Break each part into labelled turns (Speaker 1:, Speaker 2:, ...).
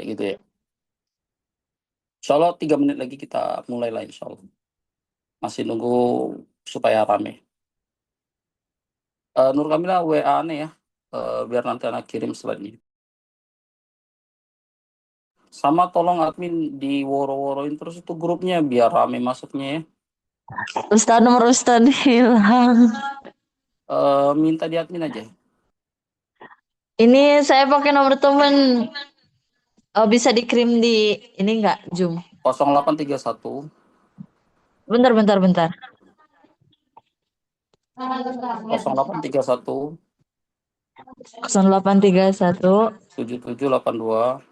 Speaker 1: kayak gitu ya. Insya Allah 3 menit lagi kita mulai lah insya Allah. Masih nunggu supaya rame. Nur Kamila WA aneh ya, biar nanti anak kirim slide-nya. Sama tolong admin di woro-woroin terus itu grupnya biar rame masuknya ya.
Speaker 2: Ustaz nomor Ustaz hilang.
Speaker 1: Minta di admin aja.
Speaker 2: Ini saya pakai nomor temen. Oh, bisa dikirim di ini enggak, Zoom.
Speaker 1: 0831
Speaker 2: Bentar, bentar, bentar.
Speaker 1: 0831
Speaker 2: 0831
Speaker 1: 7782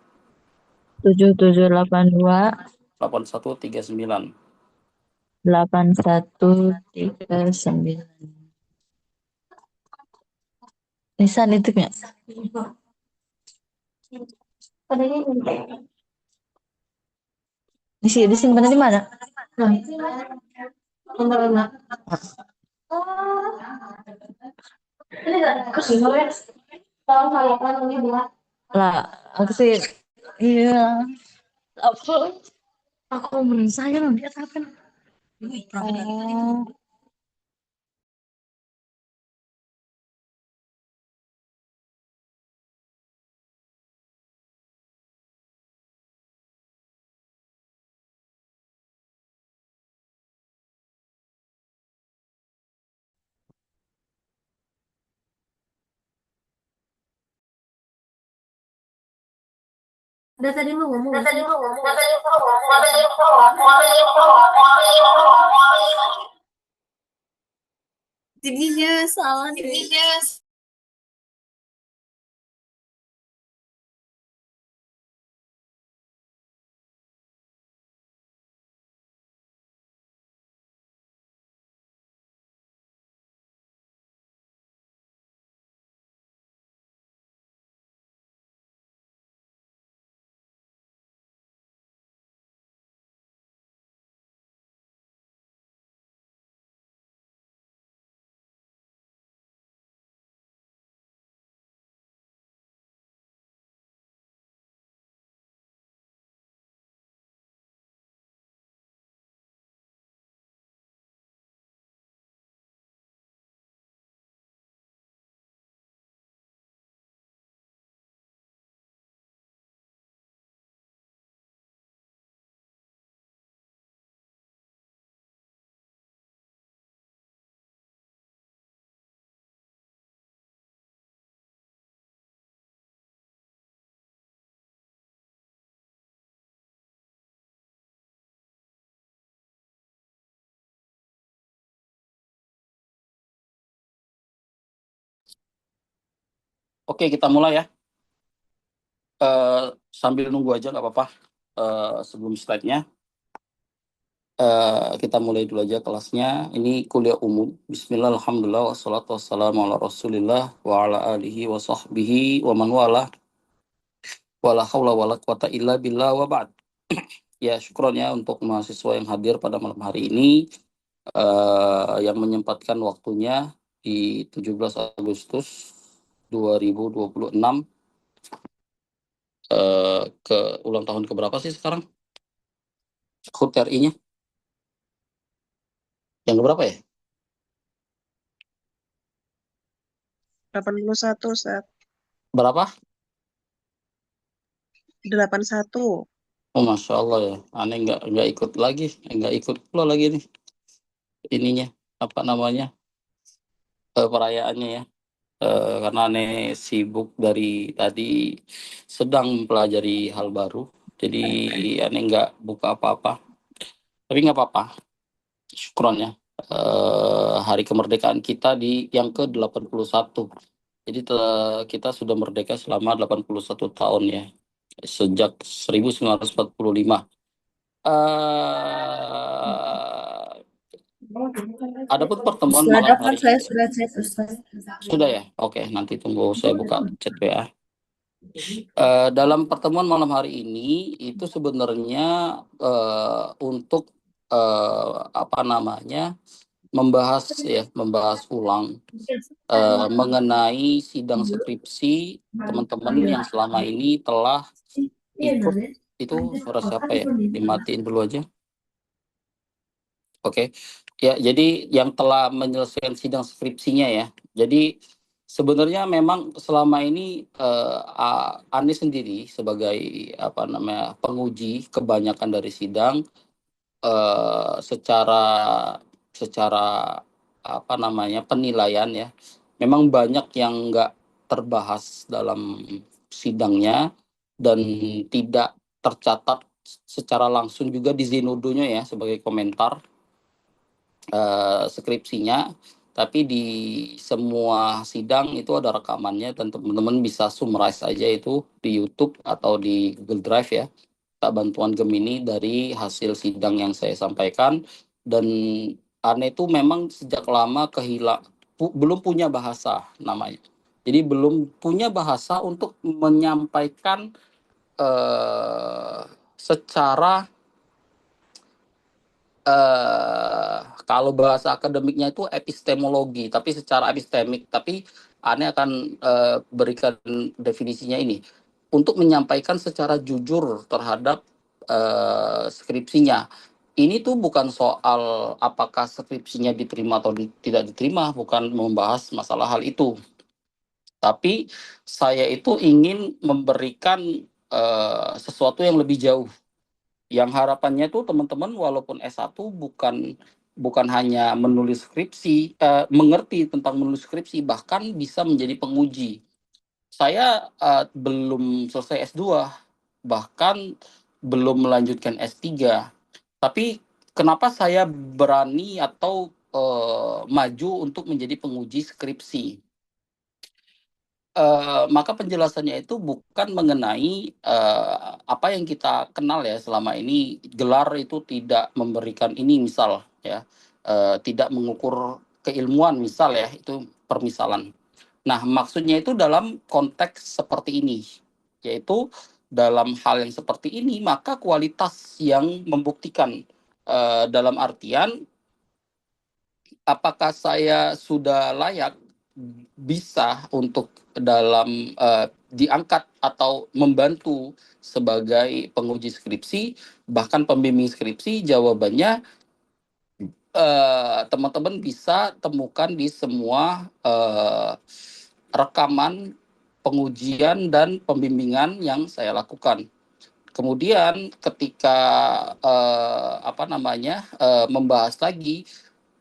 Speaker 2: 7782
Speaker 1: 8139.
Speaker 2: 8139. Nisan itu ya. Disimpan di mana? Lah, aku sih iya. Apa? Aku merasa ya dia apa? Oh. Udah tadi lu ngomong. Jadinya salah deh.
Speaker 1: Oke, kita mulai ya. Sambil nunggu aja nggak apa-apa. Sebelum slide-nya, kita mulai dulu aja kelasnya. Ini kuliah umum. Bismillah, alhamdulillah, wassalatu wassalamu ala rasulillah, wa ala alihi wa sahbihi, wa man wala, wala hawla wala quwata illa billah wa ba'd. Ya, syukron ya untuk mahasiswa yang hadir pada malam hari ini, yang menyempatkan waktunya di 17 Agustus 2026, ke ulang tahun keberapa sih sekarang? HUT RI-nya? Yang keberapa ya?
Speaker 3: 81 saat
Speaker 1: Berapa?
Speaker 3: 81.
Speaker 1: Oh, Masya Allah ya. Aneh nggak ikut lagi. Nggak ikut pula lagi nih. Ininya. Apa namanya? Perayaannya ya. Karena aneh sibuk dari tadi sedang mempelajari hal baru. Jadi aneh nggak buka apa-apa. Tapi nggak apa-apa. Syukron ya. Hari kemerdekaan kita di yang ke-81. Jadi kita sudah merdeka selama 81 tahun ya. Sejak 1945. Adapun pertemuan
Speaker 2: Sudah
Speaker 1: malam
Speaker 2: dapat,
Speaker 1: hari
Speaker 2: saya sudah chat Ustaz.
Speaker 1: sudah ya. Oke, nanti tunggu saya buka chat WA. Dalam pertemuan malam hari ini itu sebenarnya untuk apa namanya membahas ulang mengenai sidang skripsi teman-teman yang selama ini telah ikut. Itu suara siapa ya? Dimatiin dulu aja. Oke. Ya, jadi yang telah menyelesaikan sidang skripsinya ya. Jadi sebenarnya memang selama ini Ani sendiri sebagai apa namanya penguji kebanyakan dari sidang secara secara apa namanya penilaian ya. Memang banyak yang nggak terbahas dalam sidangnya dan tidak tercatat secara langsung juga di Zenodo-nya ya sebagai komentar skripsinya, tapi di semua sidang itu ada rekamannya dan teman-teman bisa summarize aja itu di YouTube atau di Google Drive ya. Tak bantuan Gemini dari hasil sidang yang saya sampaikan dan Ane itu memang sejak lama belum punya bahasa namanya. Jadi belum punya bahasa untuk menyampaikan eh, secara kalau bahasa akademiknya itu epistemologi, tapi secara epistemik. Tapi Ane akan berikan definisinya ini untuk menyampaikan secara jujur terhadap skripsinya. Ini tuh bukan soal apakah skripsinya diterima atau tidak diterima, bukan membahas masalah hal itu. Tapi saya itu ingin memberikan sesuatu yang lebih jauh yang harapannya tuh teman-teman walaupun S1 bukan bukan hanya menulis skripsi, mengerti tentang menulis skripsi, bahkan bisa menjadi penguji. Saya belum selesai S2, bahkan belum melanjutkan S3. Tapi kenapa saya berani atau maju untuk menjadi penguji skripsi? Maka penjelasannya itu bukan mengenai apa yang kita kenal ya selama ini gelar itu tidak memberikan ini misal ya tidak mengukur keilmuan misal ya itu permisalan. Nah maksudnya itu dalam konteks seperti ini yaitu dalam hal yang seperti ini maka kualitas yang membuktikan dalam artian apakah saya sudah layak bisa untuk dalam diangkat atau membantu sebagai penguji skripsi, bahkan pembimbing skripsi, jawabannya teman-teman bisa temukan di semua rekaman pengujian dan pembimbingan yang saya lakukan. Kemudian ketika apa namanya membahas lagi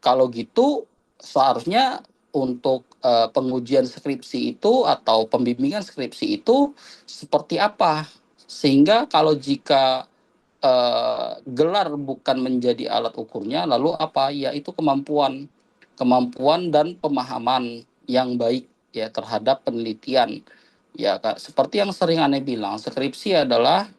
Speaker 1: kalau gitu seharusnya untuk pengujian skripsi itu atau pembimbingan skripsi itu seperti apa sehingga kalau jika gelar bukan menjadi alat ukurnya lalu apa ya itu kemampuan kemampuan dan pemahaman yang baik ya terhadap penelitian ya Kak. Seperti yang sering aneh bilang skripsi adalah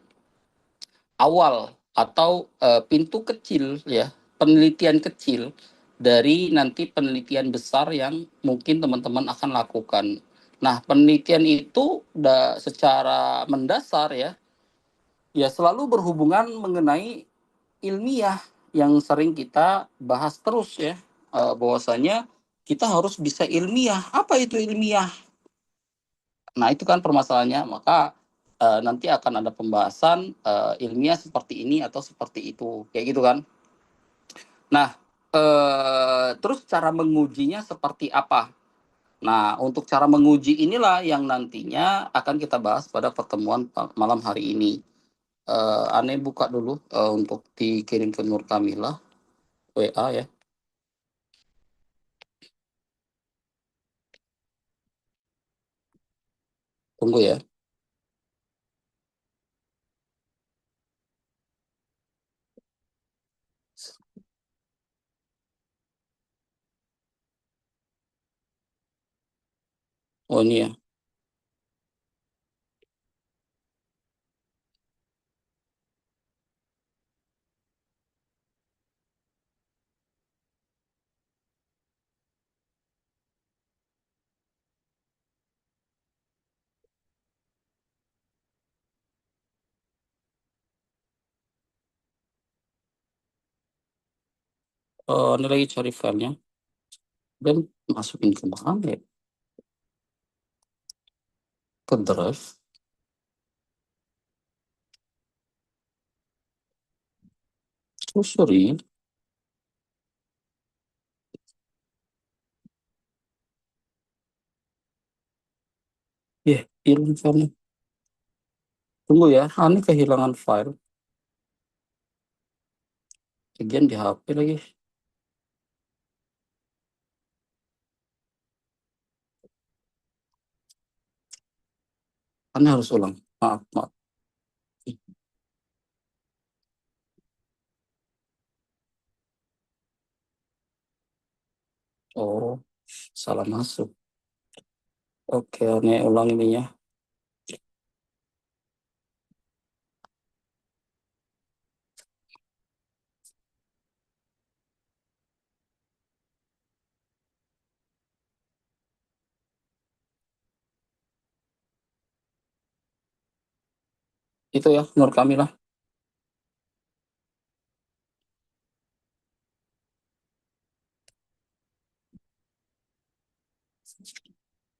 Speaker 1: awal atau pintu kecil ya penelitian kecil dari nanti penelitian besar yang mungkin teman-teman akan lakukan. Nah, penelitian itu secara mendasar ya selalu berhubungan mengenai ilmiah yang sering kita bahas terus ya bahwasanya kita harus bisa ilmiah. Apa itu ilmiah? Nah, itu kan permasalahannya. Maka nanti akan ada pembahasan ilmiah seperti ini atau seperti itu. Kayak gitu kan. Nah, terus cara mengujinya seperti apa? Nah, untuk cara menguji inilah yang nantinya akan kita bahas pada pertemuan malam hari ini. Ane buka dulu untuk dikirim ke Nur Kamila, WA ya. Tunggu ya. Oh ini ya. Ini lagi cari filenya. Dan masukin ke mana ya? Ke drive. Telusuri. Ya, hilang file. Tunggu ya, aneh kehilangan file. Bagian di HP lagi. Aneh harus ulang. Maaf, maaf. Oh, salah masuk. Oke, aneh ulang ininya. Itu ya, Nur Kamilah.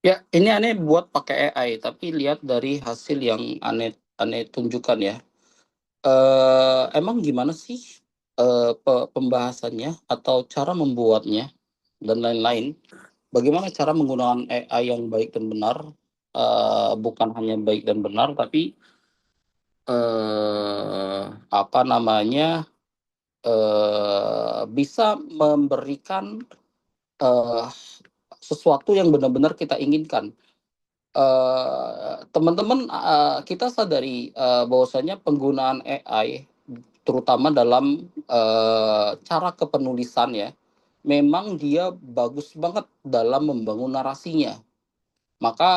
Speaker 1: Ya, ini aneh buat pakai AI, tapi lihat dari hasil yang aneh aneh tunjukkan ya. Emang gimana sih pembahasannya atau cara membuatnya dan lain-lain? Bagaimana cara menggunakan AI yang baik dan benar? Bukan hanya baik dan benar, tapi apa namanya bisa memberikan eh, sesuatu yang benar-benar kita inginkan. Teman-teman, kita sadari bahwasanya penggunaan AI, terutama dalam cara kepenulisan ya, memang dia bagus banget dalam membangun narasinya. Maka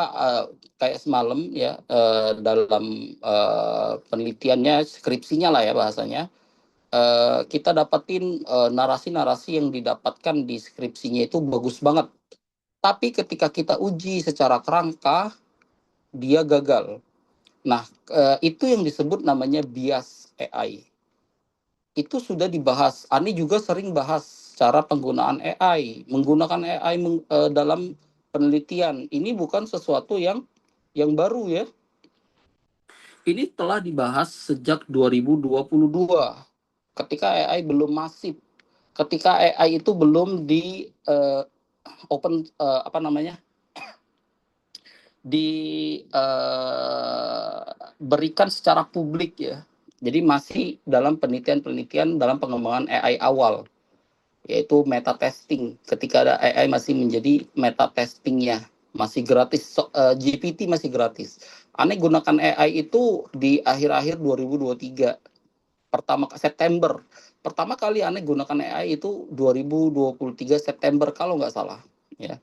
Speaker 1: kayak semalam ya, dalam penelitiannya, skripsinya lah ya bahasanya, kita dapatin narasi-narasi yang didapatkan di skripsinya itu bagus banget. Tapi ketika kita uji secara kerangka, dia gagal. Nah, itu yang disebut namanya bias AI. Itu sudah dibahas. Ani juga sering bahas cara penggunaan AI, menggunakan AI dalam penelitian. Ini bukan sesuatu yang baru ya. Ini telah dibahas sejak 2022 ketika AI belum masif, ketika AI itu belum di open apa namanya, diberikan secara publik ya. Jadi masih dalam penelitian-penelitian dalam pengembangan AI awal, yaitu meta testing. Ketika ada AI masih menjadi meta testingnya, masih gratis, GPT masih gratis. Aneh gunakan AI itu di akhir-akhir 2023, pertama September. Pertama kali aneh gunakan AI itu 2023 September kalau nggak salah. Ya,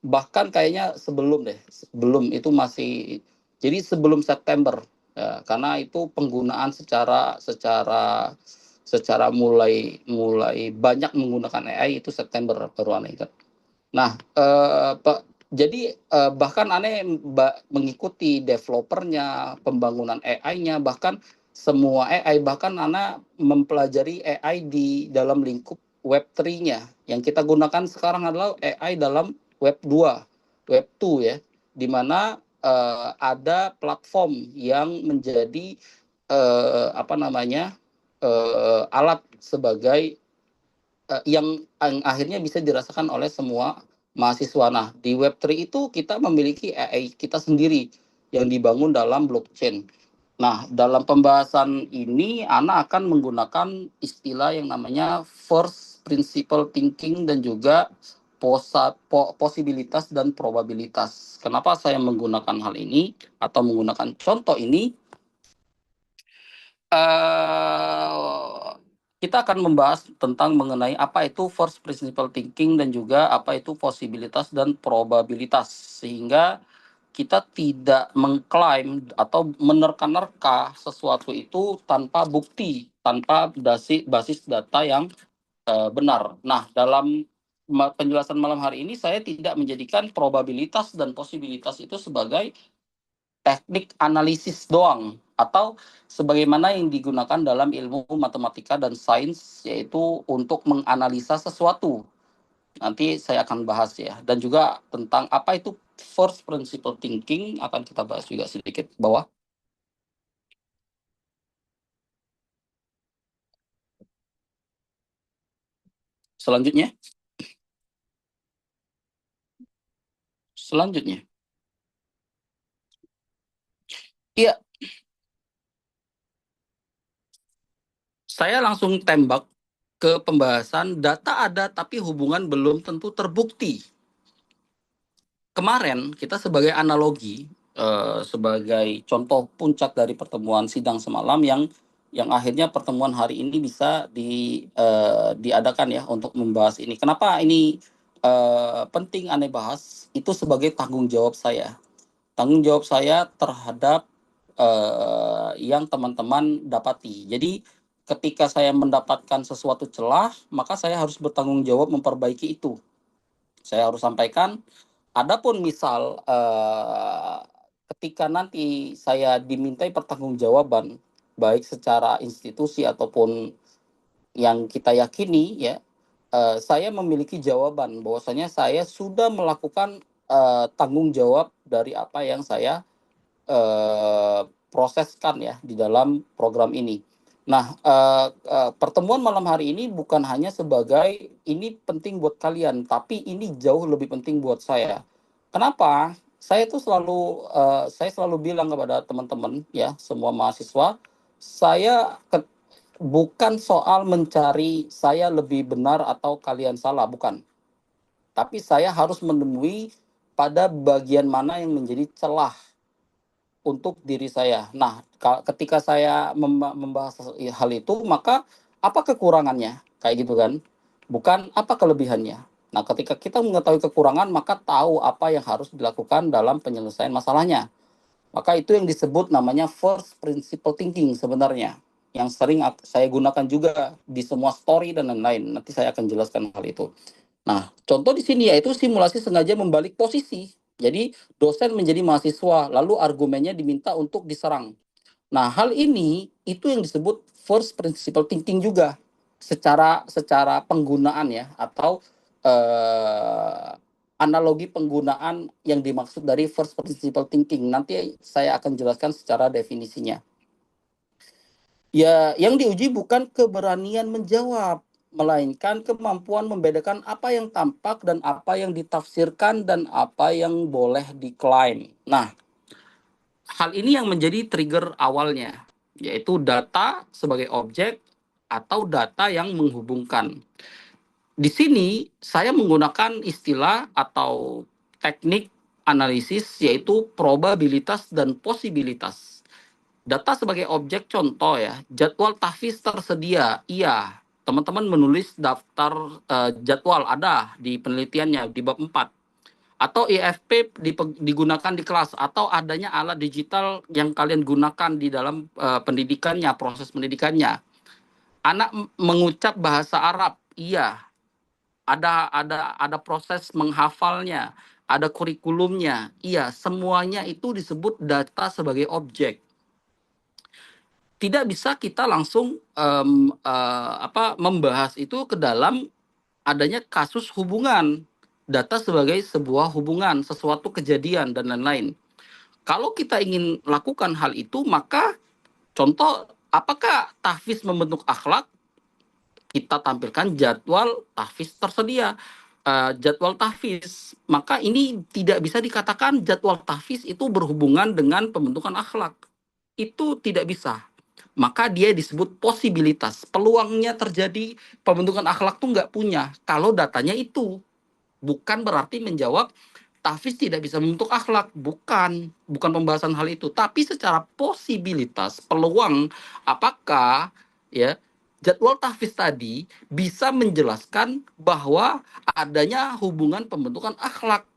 Speaker 1: bahkan kayaknya sebelum deh, sebelum itu masih, jadi sebelum September ya, karena itu penggunaan secara secara secara mulai mulai banyak menggunakan AI itu September baru aneh ingat. Nah, jadi bahkan aneh mengikuti developernya, pembangunan AI-nya, bahkan semua AI, bahkan anak mempelajari AI di dalam lingkup Web3-nya. Yang kita gunakan sekarang adalah AI dalam Web 2, Web 2 ya, di mana ada platform yang menjadi apa namanya alat sebagai yang akhirnya bisa dirasakan oleh semua mahasiswa. Nah, di Web3 itu kita memiliki AI kita sendiri yang dibangun dalam blockchain. Nah, dalam pembahasan ini, Ana akan menggunakan istilah yang namanya first principle thinking dan juga posibilitas dan probabilitas. Kenapa saya menggunakan hal ini atau menggunakan contoh ini? eh kita akan membahas tentang mengenai apa itu first principle thinking dan juga apa itu posibilitas dan probabilitas, sehingga kita tidak mengklaim atau menerka-nerka sesuatu itu tanpa bukti, tanpa basis data yang benar. Nah, dalam penjelasan malam hari ini saya tidak menjadikan probabilitas dan posibilitas itu sebagai teknik analisis doang, atau sebagaimana yang digunakan dalam ilmu matematika dan sains, yaitu untuk menganalisa sesuatu. Nanti saya akan bahas ya, dan juga tentang apa itu first principle thinking akan kita bahas juga sedikit bawah. Selanjutnya, selanjutnya, iya, saya langsung tembak ke pembahasan data ada tapi hubungan belum tentu terbukti. Kemarin kita sebagai analogi, sebagai contoh puncak dari pertemuan sidang semalam yang akhirnya pertemuan hari ini bisa diadakan ya untuk membahas ini. Kenapa ini penting aneh bahas? Itu sebagai tanggung jawab saya. Tanggung jawab saya terhadap yang teman-teman dapati. Jadi ketika saya mendapatkan sesuatu celah, maka saya harus bertanggung jawab memperbaiki itu. Saya harus sampaikan. Adapun misal ketika nanti saya dimintai pertanggungjawaban baik secara institusi ataupun yang kita yakini ya, saya memiliki jawaban bahwasanya saya sudah melakukan tanggung jawab dari apa yang saya proseskan ya di dalam program ini. Nah, pertemuan malam hari ini bukan hanya sebagai ini penting buat kalian, tapi ini jauh lebih penting buat saya. Kenapa? Saya selalu bilang kepada teman-teman ya, semua mahasiswa, saya bukan soal mencari saya lebih benar atau kalian salah, bukan. Tapi saya harus menemui pada bagian mana yang menjadi celah untuk diri saya. Nah, ketika saya membahas hal itu, maka apa kekurangannya? Kayak gitu kan? Bukan apa kelebihannya. Nah, ketika kita mengetahui kekurangan, maka tahu apa yang harus dilakukan dalam penyelesaian masalahnya. Maka itu yang disebut namanya first principle thinking sebenarnya. Yang sering saya gunakan juga di semua story dan lain-lain. Nanti saya akan jelaskan hal itu. Nah, contoh di sini yaitu simulasi sengaja membalik posisi. Jadi, dosen menjadi mahasiswa, lalu argumennya diminta untuk diserang. Nah, hal ini itu yang disebut first principle thinking juga secara penggunaan ya atau analogi penggunaan yang dimaksud dari first principle thinking. Nanti saya akan jelaskan secara definisinya. Ya, yang diuji bukan keberanian menjawab, melainkan kemampuan membedakan apa yang tampak dan apa yang ditafsirkan dan apa yang boleh diklaim. Nah, hal ini yang menjadi trigger awalnya, yaitu data sebagai objek atau data yang menghubungkan. Di sini saya menggunakan istilah atau teknik analisis yaitu probabilitas dan posibilitas. Data sebagai objek contoh ya, jadwal tahfiz tersedia. Iya, teman-teman menulis daftar jadwal ada di penelitiannya di bab 4. Atau IFP digunakan di kelas atau adanya alat digital yang kalian gunakan di dalam pendidikannya, proses pendidikannya. Anak mengucap bahasa Arab. Iya, ada proses menghafalnya, ada kurikulumnya. Iya, semuanya itu disebut data sebagai objek. Tidak bisa kita langsung membahas itu ke dalam adanya kasus hubungan data sebagai sebuah hubungan, sesuatu kejadian dan lain-lain. Kalau kita ingin lakukan hal itu, maka contoh apakah tahfiz membentuk akhlak? Kita tampilkan jadwal tahfiz tersedia. Jadwal tahfiz, maka ini tidak bisa dikatakan jadwal tahfiz itu berhubungan dengan pembentukan akhlak. Itu tidak bisa, maka dia disebut posibilitas. Peluangnya terjadi pembentukan akhlak tuh nggak punya kalau datanya itu. Bukan berarti menjawab tahfiz tidak bisa membentuk akhlak. Bukan pembahasan hal itu. Tapi secara posibilitas, peluang apakah ya jadwal tahfiz tadi bisa menjelaskan bahwa adanya hubungan pembentukan akhlak.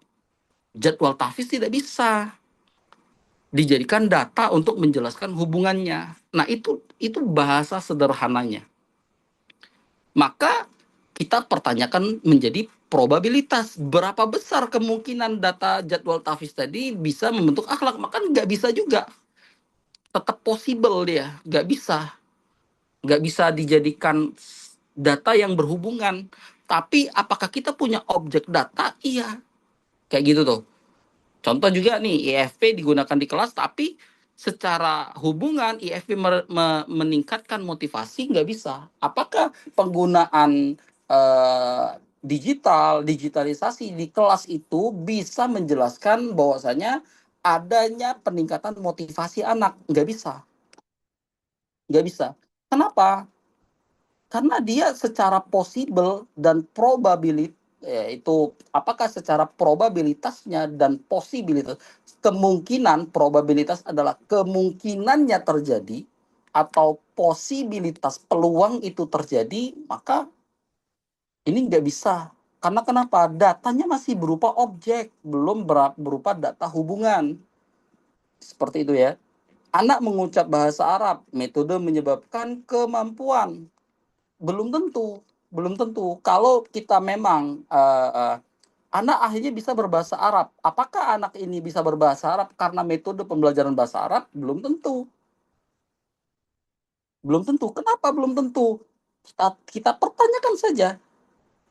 Speaker 1: Jadwal tahfiz tidak bisa dijadikan data untuk menjelaskan hubungannya. Nah, itu bahasa sederhananya. Maka kita pertanyakan menjadi probabilitas berapa besar kemungkinan data jadwal tahfiz tadi bisa membentuk akhlak. Maka nggak bisa juga, tetap possible dia, nggak bisa dijadikan data yang berhubungan. Tapi apakah kita punya objek data? Iya, kayak gitu tuh. Contoh juga nih, IFP digunakan di kelas, tapi secara hubungan IFP meningkatkan motivasi nggak bisa. Apakah penggunaan digitalisasi di kelas itu bisa menjelaskan bahwasanya adanya peningkatan motivasi anak. Nggak bisa. Kenapa? Karena dia secara possible dan probability, itu apakah secara probabilitasnya dan posibilitas, kemungkinan, probabilitas adalah kemungkinannya terjadi atau posibilitas peluang itu terjadi, maka ini nggak bisa. Karena kenapa? Datanya masih berupa objek, belum berupa data hubungan. Seperti itu ya. Anak mengucap bahasa Arab, metode menyebabkan kemampuan. Belum tentu, belum tentu. Kalau kita memang anak akhirnya bisa berbahasa Arab, apakah anak ini bisa berbahasa Arab karena metode pembelajaran bahasa Arab? Belum tentu. Belum tentu. Kenapa belum tentu? Kita pertanyakan saja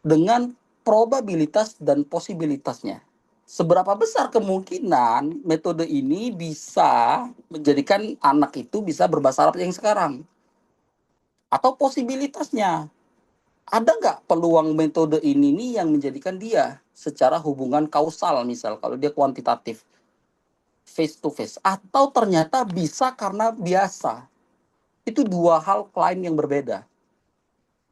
Speaker 1: dengan probabilitas dan posibilitasnya. Seberapa besar kemungkinan metode ini bisa menjadikan anak itu bisa berbahasa Arab yang sekarang? Atau posibilitasnya, ada nggak peluang metode ini nih yang menjadikan dia secara hubungan kausal, misal kalau dia kuantitatif face to face, atau ternyata bisa karena biasa. Itu dua hal klaim yang berbeda.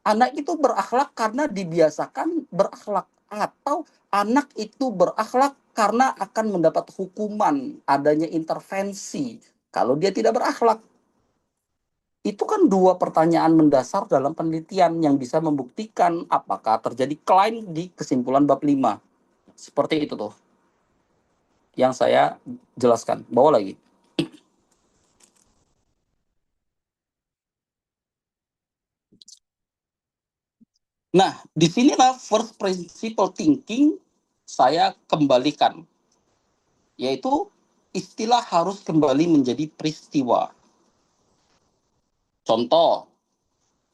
Speaker 1: Anak itu berakhlak karena dibiasakan berakhlak, atau anak itu berakhlak karena akan mendapat hukuman, adanya intervensi kalau dia tidak berakhlak. Itu kan dua pertanyaan mendasar dalam penelitian yang bisa membuktikan apakah terjadi klaim di kesimpulan bab 5. Seperti itu tuh yang saya jelaskan. Bawa lagi. Nah, disinilah first principle thinking saya kembalikan, yaitu istilah harus kembali menjadi peristiwa. Contoh,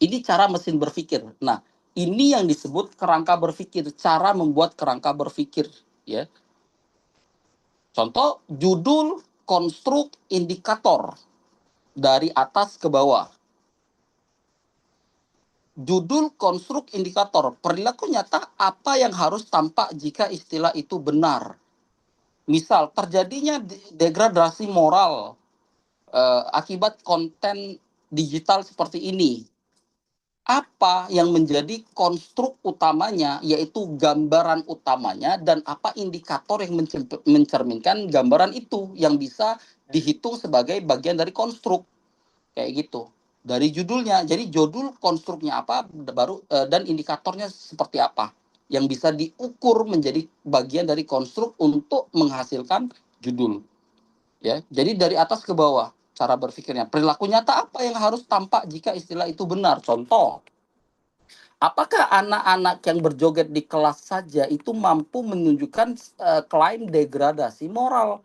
Speaker 1: ini cara mesin berpikir. Nah, ini yang disebut kerangka berpikir, cara membuat kerangka berpikir, ya. Contoh, judul konstruk indikator dari atas ke bawah. Judul konstruk indikator, perilaku nyata apa yang harus tampak jika istilah itu benar. Misal, terjadinya degradasi moral akibat konten digital seperti ini. Apa yang menjadi konstruk utamanya, yaitu gambaran utamanya, dan apa indikator yang mencerminkan gambaran itu yang bisa dihitung sebagai bagian dari konstruk, kayak gitu. Dari judulnya, jadi judul konstruknya apa, baru dan indikatornya seperti apa, yang bisa diukur menjadi bagian dari konstruk untuk menghasilkan judul. Ya, jadi dari atas ke bawah cara berpikirnya. Perilaku nyata apa yang harus tampak jika istilah itu benar? Contoh, apakah anak-anak yang berjoget di kelas saja itu mampu menunjukkan klaim degradasi moral?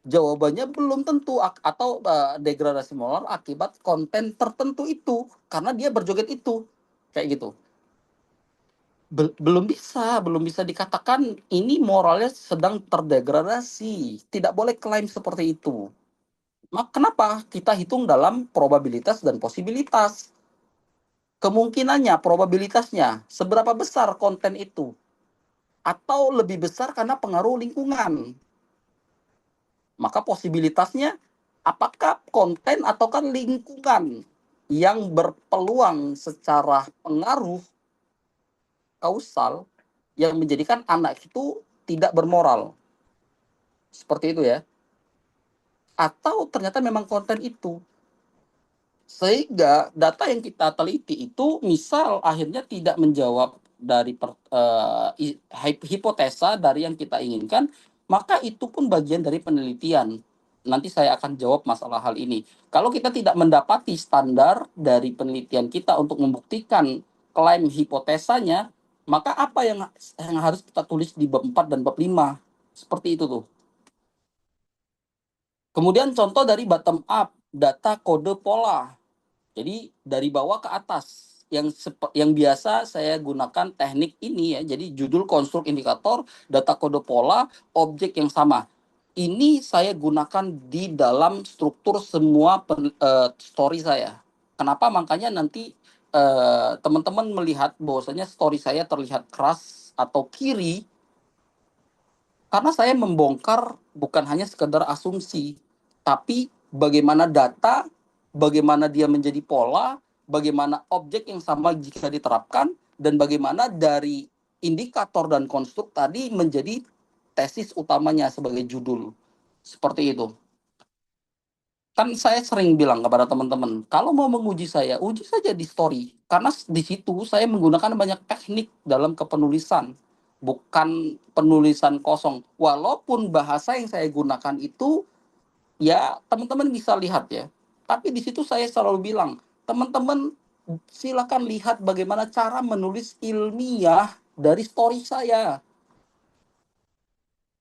Speaker 1: Jawabannya belum tentu, atau degradasi moral akibat konten tertentu itu karena dia berjoget itu, kayak gitu. Belum bisa dikatakan ini moralnya sedang terdegradasi. Tidak boleh klaim seperti itu. Kenapa? Kita hitung dalam probabilitas dan posibilitas. Kemungkinannya, probabilitasnya, seberapa besar konten itu? Atau lebih besar karena pengaruh lingkungan. Maka posibilitasnya, apakah konten ataukah lingkungan yang berpeluang secara pengaruh kausal yang menjadikan anak itu tidak bermoral. Seperti itu ya. Atau ternyata memang konten itu. Sehingga data yang kita teliti itu misal akhirnya tidak menjawab dari hipotesa dari yang kita inginkan, maka itu pun bagian dari penelitian. Nanti saya akan jawab masalah hal ini. Kalau kita tidak mendapati standar dari penelitian kita untuk membuktikan klaim hipotesanya, maka apa yang harus kita tulis di bab 4 dan bab 5? Seperti itu tuh. Kemudian contoh dari bottom up, data kode pola. Jadi dari bawah ke atas, yang biasa saya gunakan teknik ini ya. Jadi judul konstruk indikator, data kode pola, objek yang sama. Ini saya gunakan di dalam struktur semua story saya. Kenapa? Makanya nanti teman-teman melihat bahwasanya story saya terlihat keras atau kiri, karena saya membongkar bukan hanya sekedar asumsi, tapi bagaimana data, bagaimana dia menjadi pola, bagaimana objek yang sama jika diterapkan, dan bagaimana dari indikator dan konstruk tadi menjadi tesis utamanya sebagai judul. Seperti itu. Kan saya sering bilang kepada teman-teman, kalau mau menguji saya, uji saja di story. Karena di situ saya menggunakan banyak teknik dalam kepenulisan, bukan penulisan kosong. Walaupun bahasa yang saya gunakan itu, ya teman-teman bisa lihat ya. Tapi di situ saya selalu bilang, teman-teman silakan lihat bagaimana cara menulis ilmiah dari story saya.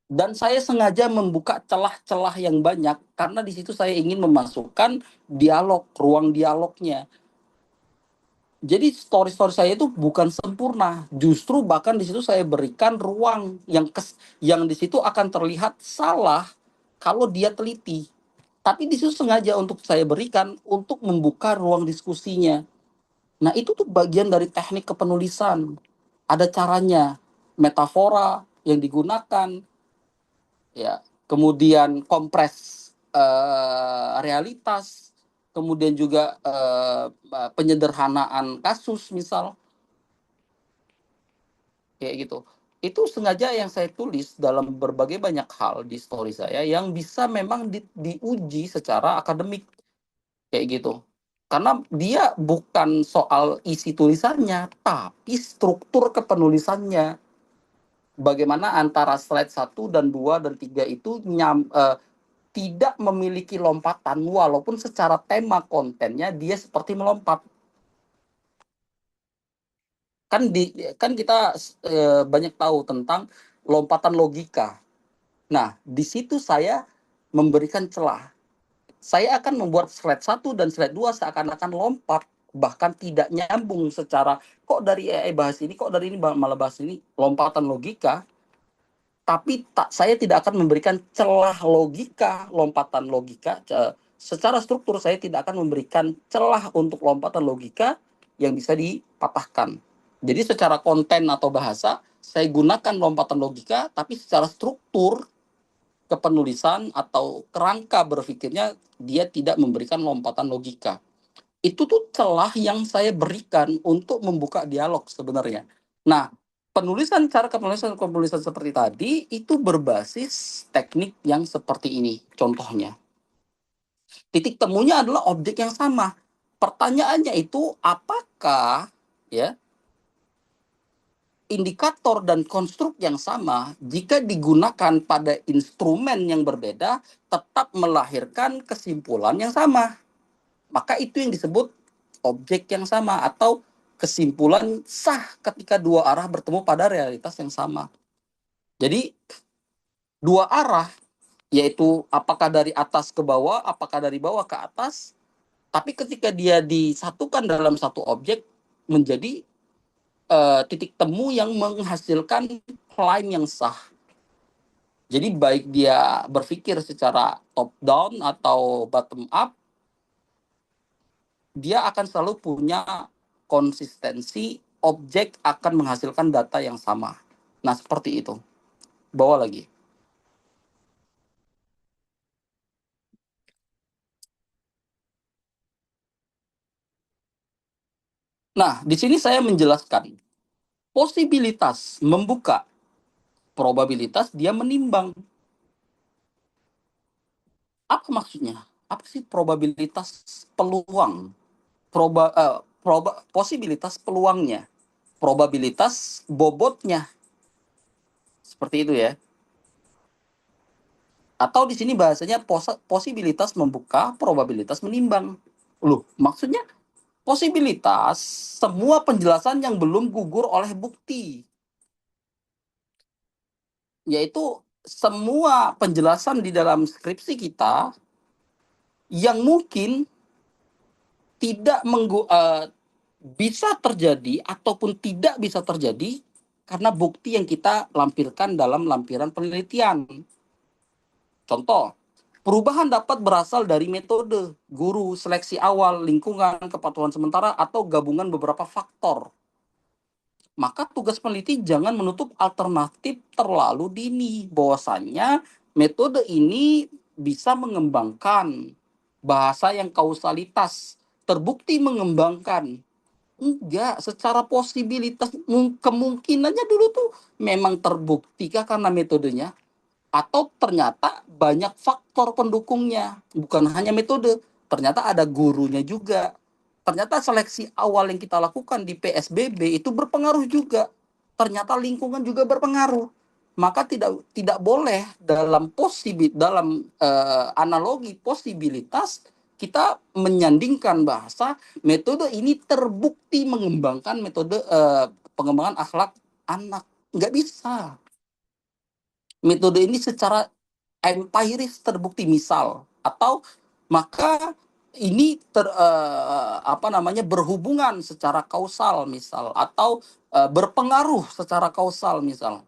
Speaker 1: Dan saya sengaja membuka celah-celah yang banyak karena di situ saya ingin memasukkan dialog, ruang dialognya. Jadi story-story saya itu bukan sempurna, justru bahkan di situ saya berikan ruang yang di situ akan terlihat salah kalau dia teliti. Tapi di situ sengaja untuk saya berikan untuk membuka ruang diskusinya. Nah, itu tuh bagian dari teknik kepenulisan. Ada caranya, metafora yang digunakan, ya, kemudian kompres realitas, kemudian juga penyederhanaan kasus misal, kayak gitu. Itu sengaja yang saya tulis dalam berbagai banyak hal di story saya yang bisa memang diuji secara akademik, kayak gitu. Karena dia bukan soal isi tulisannya, tapi struktur kepenulisannya. Bagaimana antara slide 1 dan 2 dan 3 itu tidak memiliki lompatan walaupun secara tema kontennya dia seperti melompat. Kan kita banyak tahu tentang lompatan logika. Nah, di situ saya memberikan celah. Saya akan membuat slide 1 dan slide 2 seakan-akan lompat, bahkan tidak nyambung secara kok dari AI bahas ini, kok dari ini malah bahas ini, lompatan logika. Tapi saya tidak akan memberikan celah logika, lompatan logika. Secara struktur saya tidak akan memberikan celah untuk lompatan logika yang bisa dipatahkan. Jadi secara konten atau bahasa, saya gunakan lompatan logika, tapi secara struktur kepenulisan atau kerangka berpikirnya, dia tidak memberikan lompatan logika. Itu tuh celah yang saya berikan untuk membuka dialog sebenarnya. Nah, cara kepenulisan seperti tadi itu berbasis teknik yang seperti ini. Contohnya, titik temunya adalah objek yang sama. Pertanyaannya itu apakah ya indikator dan konstruk yang sama jika digunakan pada instrumen yang berbeda tetap melahirkan kesimpulan yang sama. Maka itu yang disebut objek yang sama atau kesimpulan sah ketika dua arah bertemu pada realitas yang sama. Jadi dua arah, yaitu apakah dari atas ke bawah, apakah dari bawah ke atas, tapi ketika dia disatukan dalam satu objek menjadi titik temu yang menghasilkan line yang sah. Jadi baik dia berpikir secara top down atau bottom up, dia akan selalu punya konsistensi, objek akan menghasilkan data yang sama. Nah, seperti itu. Bawa lagi. Nah, di sini saya menjelaskan posibilitas membuka, probabilitas dia menimbang. Apa maksudnya? Apa sih probabilitas peluang? Posibilitas peluangnya, probabilitas bobotnya, seperti itu ya. Atau di sini bahasanya posibilitas membuka, probabilitas menimbang. Loh, maksudnya posibilitas semua penjelasan yang belum gugur oleh bukti, yaitu semua penjelasan di dalam skripsi kita yang mungkin tidak bisa terjadi ataupun tidak bisa terjadi karena bukti yang kita lampirkan dalam lampiran penelitian. Contoh, Perubahan dapat berasal dari metode, guru, seleksi awal, lingkungan, kepatuhan sementara, atau gabungan beberapa faktor. Maka tugas peneliti jangan menutup alternatif terlalu dini. Bahwasannya metode ini bisa mengembangkan bahasa yang kausalitas, terbukti mengembangkan. Enggak, secara posibilitas kemungkinannya dulu tuh memang terbukti karena metodenya, atau ternyata banyak faktor pendukungnya, bukan hanya metode, ternyata ada gurunya juga. Ternyata seleksi awal yang kita lakukan di PSBB itu berpengaruh juga. Ternyata lingkungan juga berpengaruh. Maka tidak boleh dalam analogi posibilitas kita menyandingkan bahasa metode ini terbukti mengembangkan metode pengembangan akhlak anak. Nggak bisa. Metode ini secara empiris terbukti, misal, atau maka ini berhubungan secara kausal, misal, atau berpengaruh secara kausal, misal,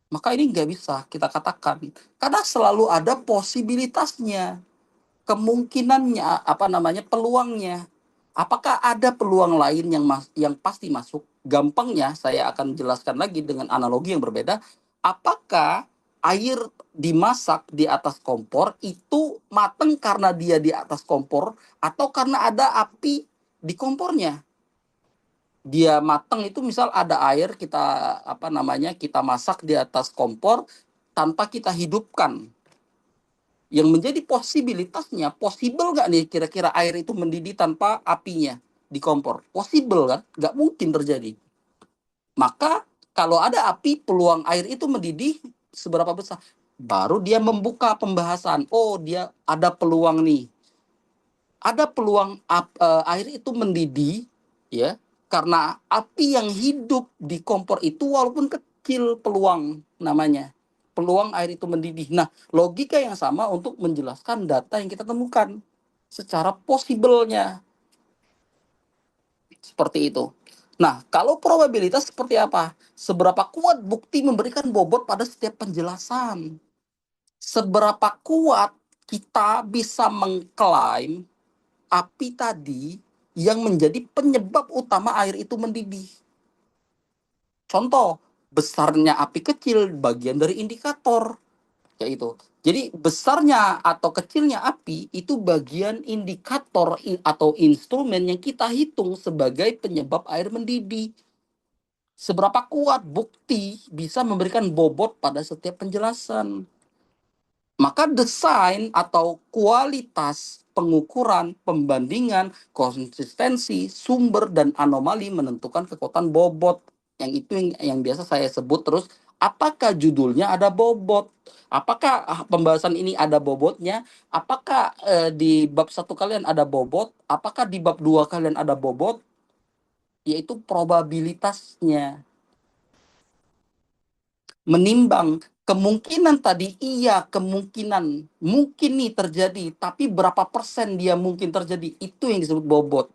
Speaker 1: maka ini nggak bisa kita katakan karena selalu ada posibilitasnya, kemungkinannya, peluangnya. Apakah ada peluang lain yang pasti masuk? Gampangnya saya akan jelaskan lagi dengan analogi yang berbeda. Apakah air dimasak di atas kompor itu mateng karena dia di atas kompor atau karena ada api di kompornya? Dia mateng itu misal ada air, kita masak di atas kompor tanpa kita hidupkan. Yang menjadi posibilitasnya, possible nggak nih kira-kira air itu mendidih tanpa apinya di kompor? Possible kan? Nggak mungkin terjadi. Maka kalau ada api, peluang air itu mendidih seberapa besar? Baru dia membuka pembahasan. Oh, dia ada peluang nih. Ada peluang air itu mendidih, ya, karena api yang hidup di kompor itu walaupun kecil peluang namanya. Peluang air itu mendidih. Nah, logika yang sama untuk menjelaskan data yang kita temukan secara possible-nya. Seperti itu. Nah, kalau probabilitas seperti apa? Seberapa kuat bukti memberikan bobot pada setiap penjelasan? Seberapa kuat kita bisa mengklaim api tadi yang menjadi penyebab utama air itu mendidih? Contoh, besarnya api kecil bagian dari indikator, yaitu. Jadi besarnya atau kecilnya api itu bagian indikator atau instrumen yang kita hitung sebagai penyebab air mendidih. Seberapa kuat bukti bisa memberikan bobot pada setiap penjelasan. Maka desain atau kualitas pengukuran, pembandingan, konsistensi, sumber, dan anomali menentukan kekuatan bobot. Yang itu yang biasa saya sebut terus, apakah judulnya ada bobot? Apakah pembahasan ini ada bobotnya? Apakah di bab 1 kalian ada bobot? Apakah di bab 2 kalian ada bobot? Yaitu probabilitasnya. Menimbang kemungkinan tadi, iya kemungkinan mungkin nih terjadi, tapi berapa persen dia mungkin terjadi, itu yang disebut bobot,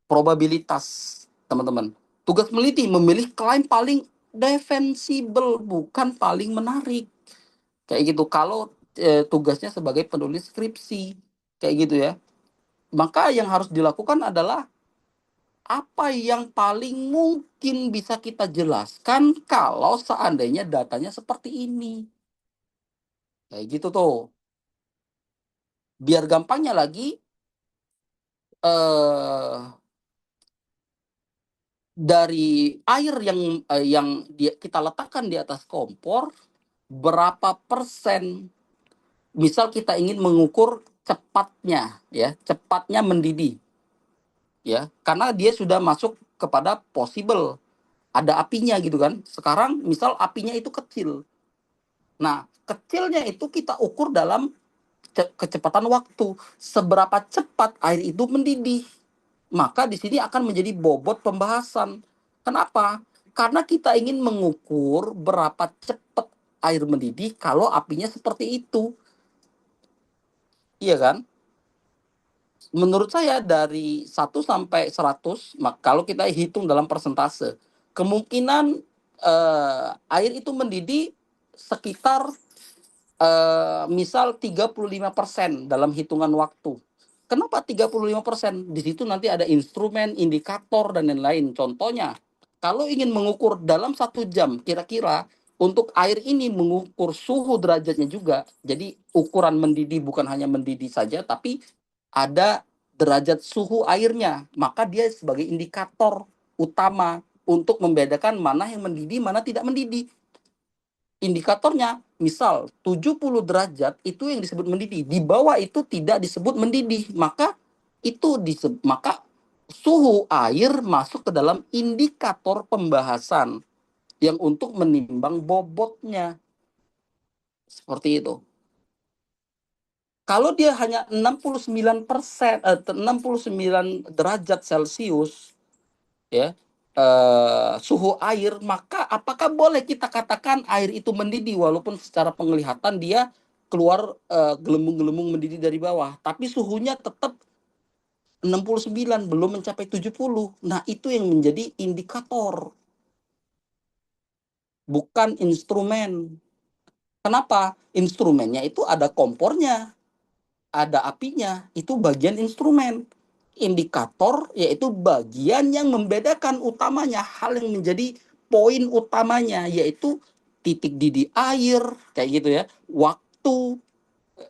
Speaker 1: probabilitas, teman-teman. Tugas meneliti memilih klaim paling defensible, bukan paling menarik, kayak gitu. Kalau tugasnya sebagai penulis skripsi, kayak gitu ya, maka yang harus dilakukan adalah apa yang paling mungkin bisa kita jelaskan kalau seandainya datanya seperti ini. Kayak gitu tuh. Biar gampangnya lagi, eh, dari air yang kita letakkan di atas kompor, berapa persen, misal kita ingin mengukur cepatnya, ya, cepatnya mendidih, ya, karena dia sudah masuk kepada possible, ada apinya gitu kan. Sekarang misal apinya itu kecil. Nah, kecilnya itu kita ukur dalam kecepatan waktu. Seberapa cepat air itu mendidih. Maka di sini akan menjadi bobot pembahasan. Kenapa? Karena kita ingin mengukur berapa cepat air mendidih kalau apinya seperti itu. Iya kan? Menurut saya dari 1 sampai 100, kalau kita hitung dalam persentase, kemungkinan air itu mendidih sekitar misal 35% dalam hitungan waktu. Kenapa 35%? Di situ nanti ada instrumen, indikator, dan lain-lain. Contohnya, kalau ingin mengukur dalam 1 jam, kira-kira untuk air ini mengukur suhu derajatnya juga. Jadi ukuran mendidih bukan hanya mendidih saja, tapi ada derajat suhu airnya. Maka dia sebagai indikator utama untuk membedakan mana yang mendidih, mana tidak mendidih. Indikatornya misal 70 derajat itu yang disebut mendidih, di bawah itu tidak disebut mendidih, maka maka suhu air masuk ke dalam indikator pembahasan yang untuk menimbang bobotnya, seperti itu. Kalau dia hanya 69 derajat Celcius, ya, suhu air, maka apakah boleh kita katakan air itu mendidih walaupun secara penglihatan dia keluar gelembung-gelembung mendidih dari bawah, tapi suhunya tetap 69, belum mencapai 70. Nah, itu yang menjadi indikator, bukan instrumen. Kenapa? Instrumennya itu ada kompornya, ada apinya, itu bagian instrumen. Indikator yaitu bagian yang membedakan utamanya, hal yang menjadi poin utamanya, yaitu titik didih air, kayak gitu ya, waktu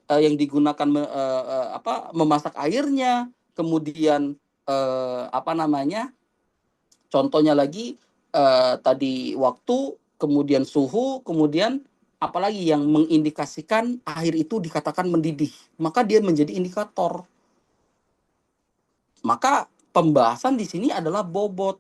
Speaker 1: yang digunakan memasak airnya, kemudian apa namanya, contohnya lagi tadi waktu, kemudian suhu, kemudian apalagi yang mengindikasikan air itu dikatakan mendidih, maka dia menjadi indikator. Maka pembahasan di sini adalah bobot,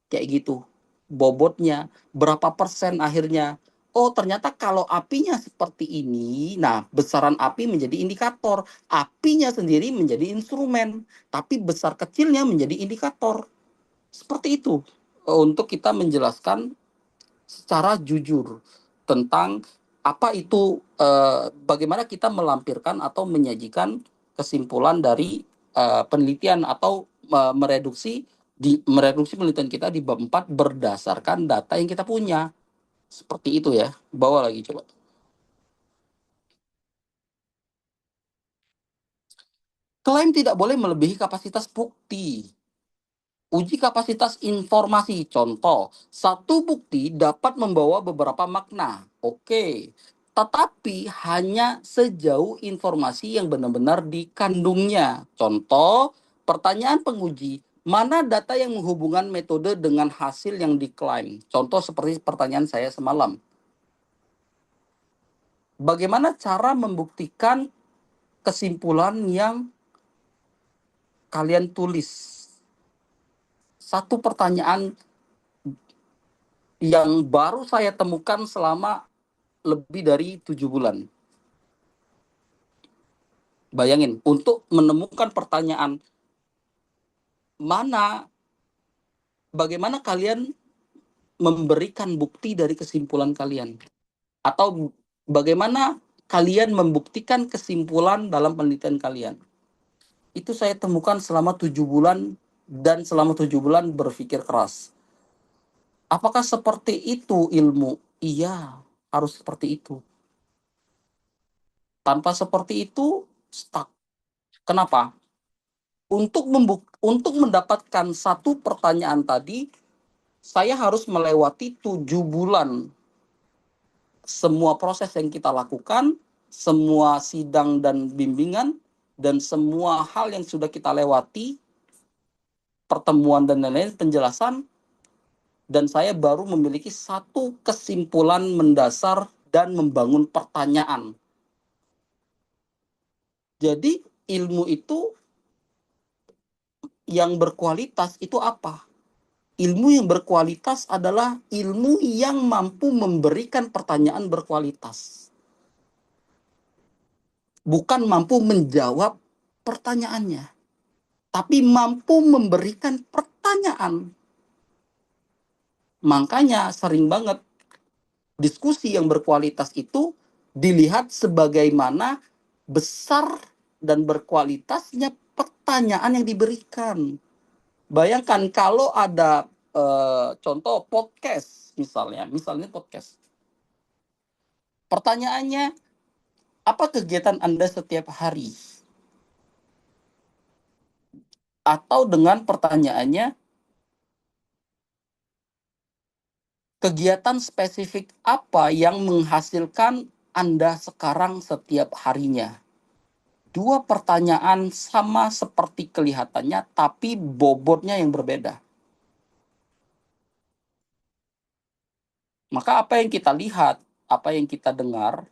Speaker 1: kayak gitu. Bobotnya berapa persen akhirnya. Oh, ternyata kalau apinya seperti ini, nah besaran api menjadi indikator. Apinya sendiri menjadi instrumen, tapi besar kecilnya menjadi indikator. Seperti itu. Untuk kita menjelaskan secara jujur tentang apa itu, bagaimana kita melampirkan atau menyajikan kesimpulan dari penelitian atau mereduksi penelitian kita di bab 4 berdasarkan data yang kita punya. Seperti itu ya. Bawa lagi coba. Klaim tidak boleh melebihi kapasitas bukti. Uji kapasitas informasi. Contoh, satu bukti dapat membawa beberapa makna. Oke. Tetapi hanya sejauh informasi yang benar-benar dikandungnya. Contoh, pertanyaan penguji, mana data yang menghubungkan metode dengan hasil yang diklaim? Contoh seperti pertanyaan saya semalam. Bagaimana cara membuktikan kesimpulan yang kalian tulis? Satu pertanyaan yang baru saya temukan selama lebih dari 7 bulan. Bayangin, untuk menemukan pertanyaan bagaimana kalian memberikan bukti dari kesimpulan kalian, atau bagaimana kalian membuktikan kesimpulan dalam penelitian kalian. Itu saya temukan selama 7 bulan, dan selama 7 bulan berpikir keras. Apakah seperti itu ilmu? Iya, harus seperti itu. Tanpa seperti itu, stuck. Kenapa? Untuk mendapatkan satu pertanyaan tadi, saya harus melewati 7 bulan. Semua proses yang kita lakukan, semua sidang dan bimbingan, dan semua hal yang sudah kita lewati, pertemuan dan lain-lain, penjelasan, dan saya baru memiliki satu kesimpulan mendasar dan membangun pertanyaan. Jadi ilmu itu yang berkualitas itu apa? Ilmu yang berkualitas adalah ilmu yang mampu memberikan pertanyaan berkualitas. Bukan mampu menjawab pertanyaannya, tapi mampu memberikan pertanyaan. Makanya sering banget diskusi yang berkualitas itu dilihat sebagaimana besar dan berkualitasnya pertanyaan yang diberikan. Bayangkan kalau ada contoh podcast misalnya podcast. Pertanyaannya, Apa kegiatan Anda setiap hari? Atau dengan pertanyaannya, kegiatan spesifik apa yang menghasilkan Anda sekarang setiap harinya? Dua pertanyaan sama seperti kelihatannya, tapi bobotnya yang berbeda. Maka apa yang kita lihat, apa yang kita dengar,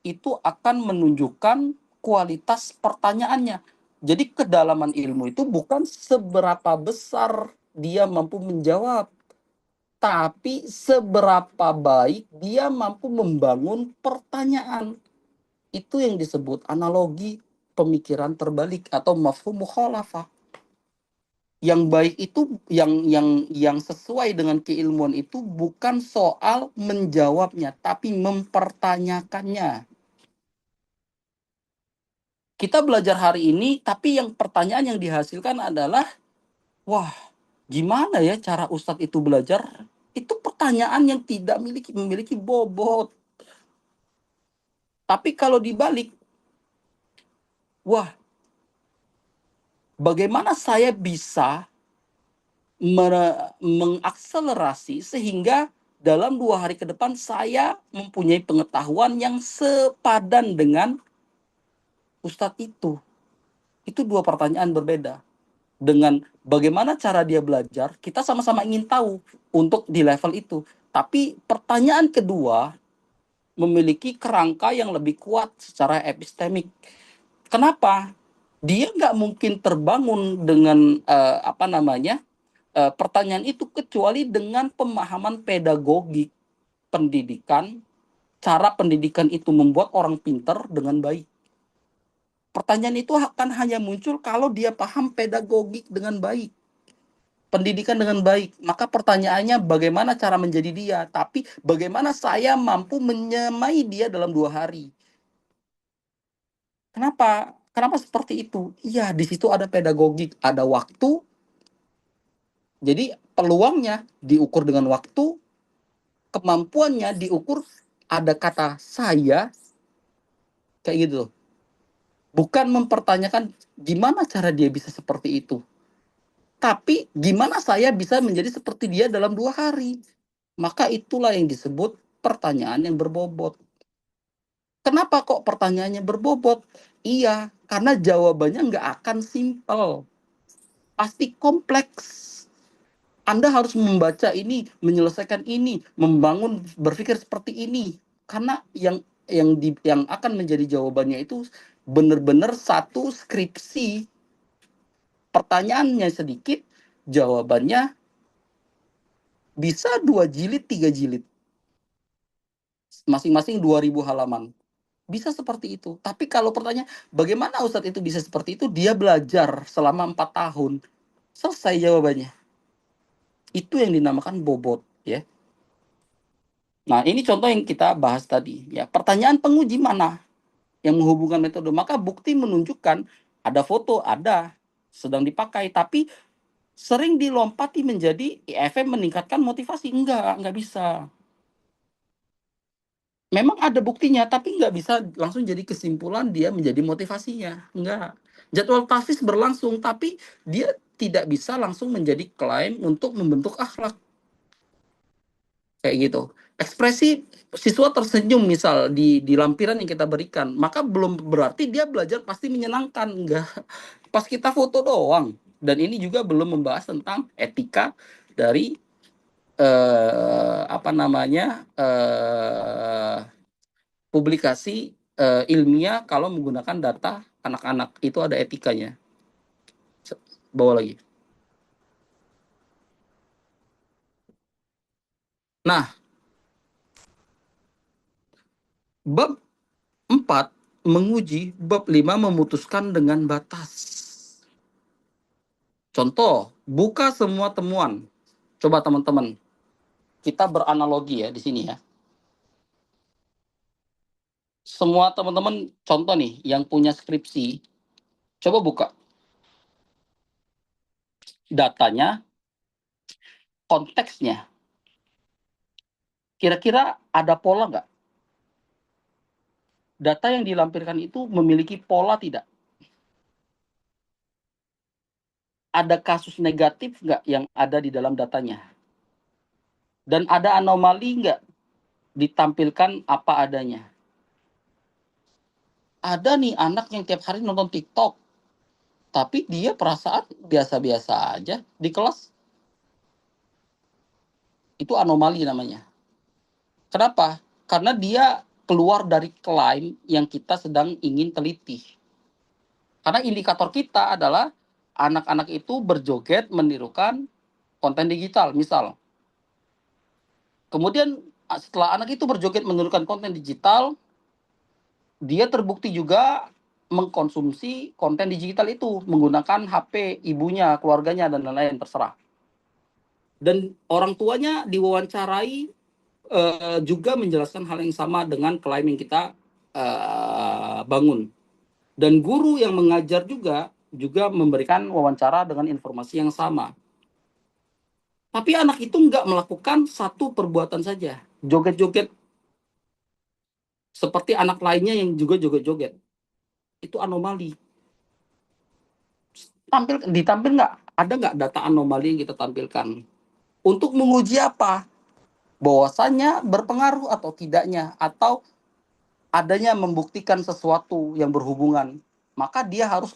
Speaker 1: itu akan menunjukkan kualitas pertanyaannya. Jadi kedalaman ilmu itu bukan seberapa besar dia mampu menjawab, tapi seberapa baik dia mampu membangun pertanyaan. Itu yang disebut analogi pemikiran terbalik atau mafhum mukhalafah. Yang baik itu yang sesuai dengan keilmuan itu bukan soal menjawabnya, tapi mempertanyakannya. Kita belajar hari ini, tapi yang pertanyaan yang dihasilkan adalah, wah, gimana ya cara Ustadz itu belajar? Itu pertanyaan yang tidak memiliki bobot. Tapi kalau dibalik, wah, bagaimana saya bisa mengakselerasi sehingga dalam 2 hari ke depan saya mempunyai pengetahuan yang sepadan dengan Ustadz itu. Itu dua pertanyaan berbeda. Dengan bagaimana cara dia belajar, kita sama-sama ingin tahu untuk di level itu. Tapi pertanyaan kedua memiliki kerangka yang lebih kuat secara epistemik. Kenapa? Dia nggak mungkin terbangun dengan apa namanya pertanyaan itu kecuali dengan pemahaman pedagogik pendidikan, cara pendidikan itu membuat orang pinter dengan baik. Pertanyaan itu akan hanya muncul kalau dia paham pedagogik dengan baik, pendidikan dengan baik. Maka pertanyaannya bagaimana cara menjadi dia, tapi bagaimana saya mampu menyamai dia dalam 2 hari. Kenapa? Kenapa seperti itu? Iya, di situ ada pedagogik, ada waktu. Jadi peluangnya diukur dengan waktu, kemampuannya diukur ada kata saya, kayak gitu. Bukan mempertanyakan gimana cara dia bisa seperti itu, tapi gimana saya bisa menjadi seperti dia dalam 2 hari. Maka itulah yang disebut pertanyaan yang berbobot. Kenapa kok pertanyaannya berbobot? Iya, karena jawabannya nggak akan simpel, pasti kompleks. Anda harus membaca ini, menyelesaikan ini, membangun berpikir seperti ini. Karena yang akan menjadi jawabannya itu benar-benar satu skripsi. Pertanyaannya sedikit, jawabannya bisa 2 jilid, 3 jilid. Masing-masing 2.000 halaman. Bisa seperti itu. Tapi kalau pertanyaan, bagaimana Ustadz itu bisa seperti itu? Dia belajar selama 4 tahun. Selesai jawabannya. Itu yang dinamakan bobot, ya. Nah, ini contoh yang kita bahas tadi, ya. Pertanyaan penguji mana yang menghubungkan metode? Maka bukti menunjukkan ada foto, ada sedang dipakai, tapi sering dilompati menjadi IFM meningkatkan motivasi. Enggak bisa. Memang ada buktinya, tapi nggak bisa langsung jadi kesimpulan dia menjadi motivasinya. Enggak. Jadwal tahfiz berlangsung, tapi dia tidak bisa langsung menjadi klaim untuk membentuk akhlak. Kayak gitu. Ekspresi siswa tersenyum misal di lampiran yang kita berikan, maka belum berarti dia belajar pasti menyenangkan. Enggak. Pas kita foto doang. Dan ini juga belum membahas tentang etika dari apa namanya publikasi ilmiah kalau menggunakan data anak-anak itu ada etikanya. Bawa lagi. Nah, bab 4 menguji, bab 5 memutuskan dengan batas. Contoh, buka semua temuan. Coba teman-teman, kita beranalogi ya di sini ya. Semua teman-teman contoh nih yang punya skripsi, coba buka datanya, konteksnya. Kira-kira ada pola nggak? data yang dilampirkan itu memiliki pola tidak? Ada kasus negatif nggak yang ada di dalam datanya? Dan ada anomali nggak ditampilkan apa adanya? Ada nih anak yang tiap hari nonton TikTok, tapi dia perasaan biasa-biasa aja di kelas. Itu anomali namanya. Kenapa? Karena dia keluar dari klaim yang kita sedang ingin teliti. Karena indikator kita adalah anak-anak itu berjoget menirukan konten digital, misal. Kemudian setelah anak itu berjoget menirukan konten digital, dia terbukti juga mengkonsumsi konten digital itu menggunakan HP ibunya, keluarganya, dan lain-lain, terserah. Dan orang tuanya diwawancarai juga menjelaskan hal yang sama dengan klaim yang kita bangun. Dan guru yang mengajar juga memberikan wawancara dengan informasi yang sama. Tapi anak itu nggak melakukan satu perbuatan saja, joget-joget seperti anak lainnya yang juga joget-joget. Itu anomali. Ditampil nggak? Ada nggak data anomali yang kita tampilkan? Untuk menguji apa? Bahwasannya berpengaruh atau tidaknya, atau adanya membuktikan sesuatu yang berhubungan. Maka dia harus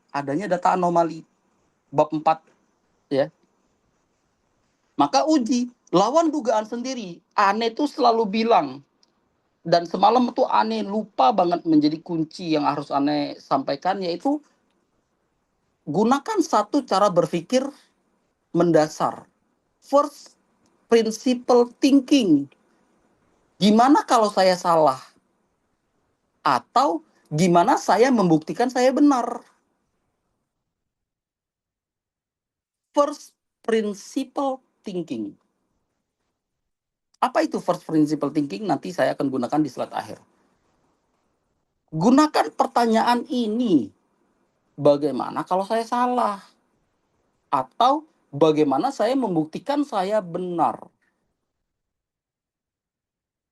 Speaker 1: adanya data anomali. Bab 4, ya. Maka uji, lawan dugaan sendiri. Aneh tuh selalu bilang, dan semalam tuh Aneh lupa banget menjadi kunci yang harus Aneh sampaikan, yaitu gunakan satu cara berpikir mendasar. First principle thinking. Gimana kalau saya salah? Atau gimana saya membuktikan saya benar? First principle thinking. Apa itu first principle thinking? Nanti saya akan gunakan di slide akhir. Gunakan pertanyaan ini. Bagaimana kalau saya salah? Atau bagaimana saya membuktikan saya benar?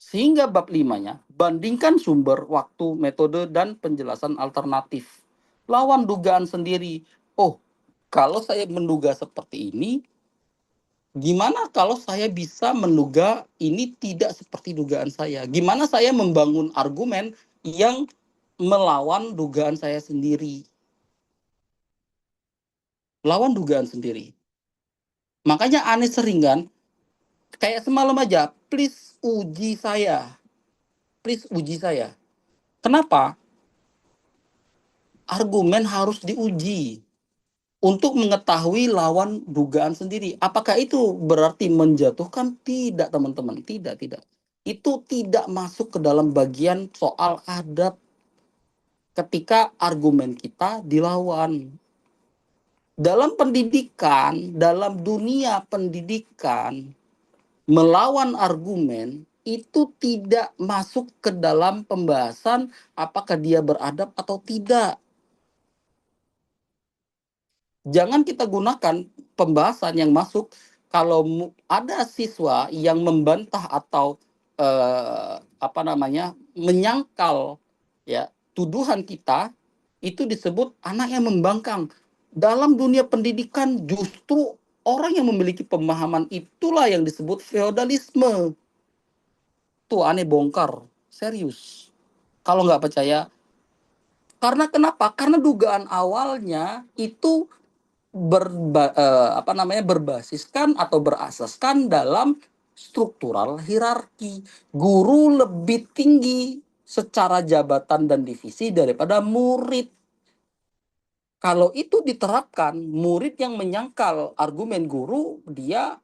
Speaker 1: Sehingga bab 5-nya, bandingkan sumber, waktu, metode, dan penjelasan alternatif. Lawan dugaan sendiri. Oh, kalau saya menduga seperti ini, gimana kalau saya bisa menduga ini tidak seperti dugaan saya? Gimana saya membangun argumen yang melawan dugaan saya sendiri? Lawan dugaan sendiri. Makanya aneh sering kan, kayak semalam aja, please uji saya. Please uji saya. Kenapa? Argumen harus diuji untuk mengetahui lawan dugaan sendiri. Apakah itu berarti menjatuhkan? Tidak, teman-teman. Tidak, tidak. Itu tidak masuk ke dalam bagian soal adab ketika argumen kita dilawan. Dalam pendidikan, dalam dunia pendidikan, melawan argumen itu tidak masuk ke dalam pembahasan apakah dia beradab atau tidak. Jangan kita gunakan pembahasan yang masuk kalau ada siswa yang membantah atau menyangkal, ya, tuduhan kita, itu disebut anak yang membangkang. Dalam dunia pendidikan justru orang yang memiliki pemahaman itulah yang disebut feodalisme. Tuh Aneh bongkar, serius. Kalau nggak percaya, karena kenapa? Karena dugaan awalnya itu berbasiskan atau berasaskan dalam struktural hierarki. Guru lebih tinggi secara jabatan dan divisi daripada murid. Kalau itu diterapkan, murid yang menyangkal argumen guru, dia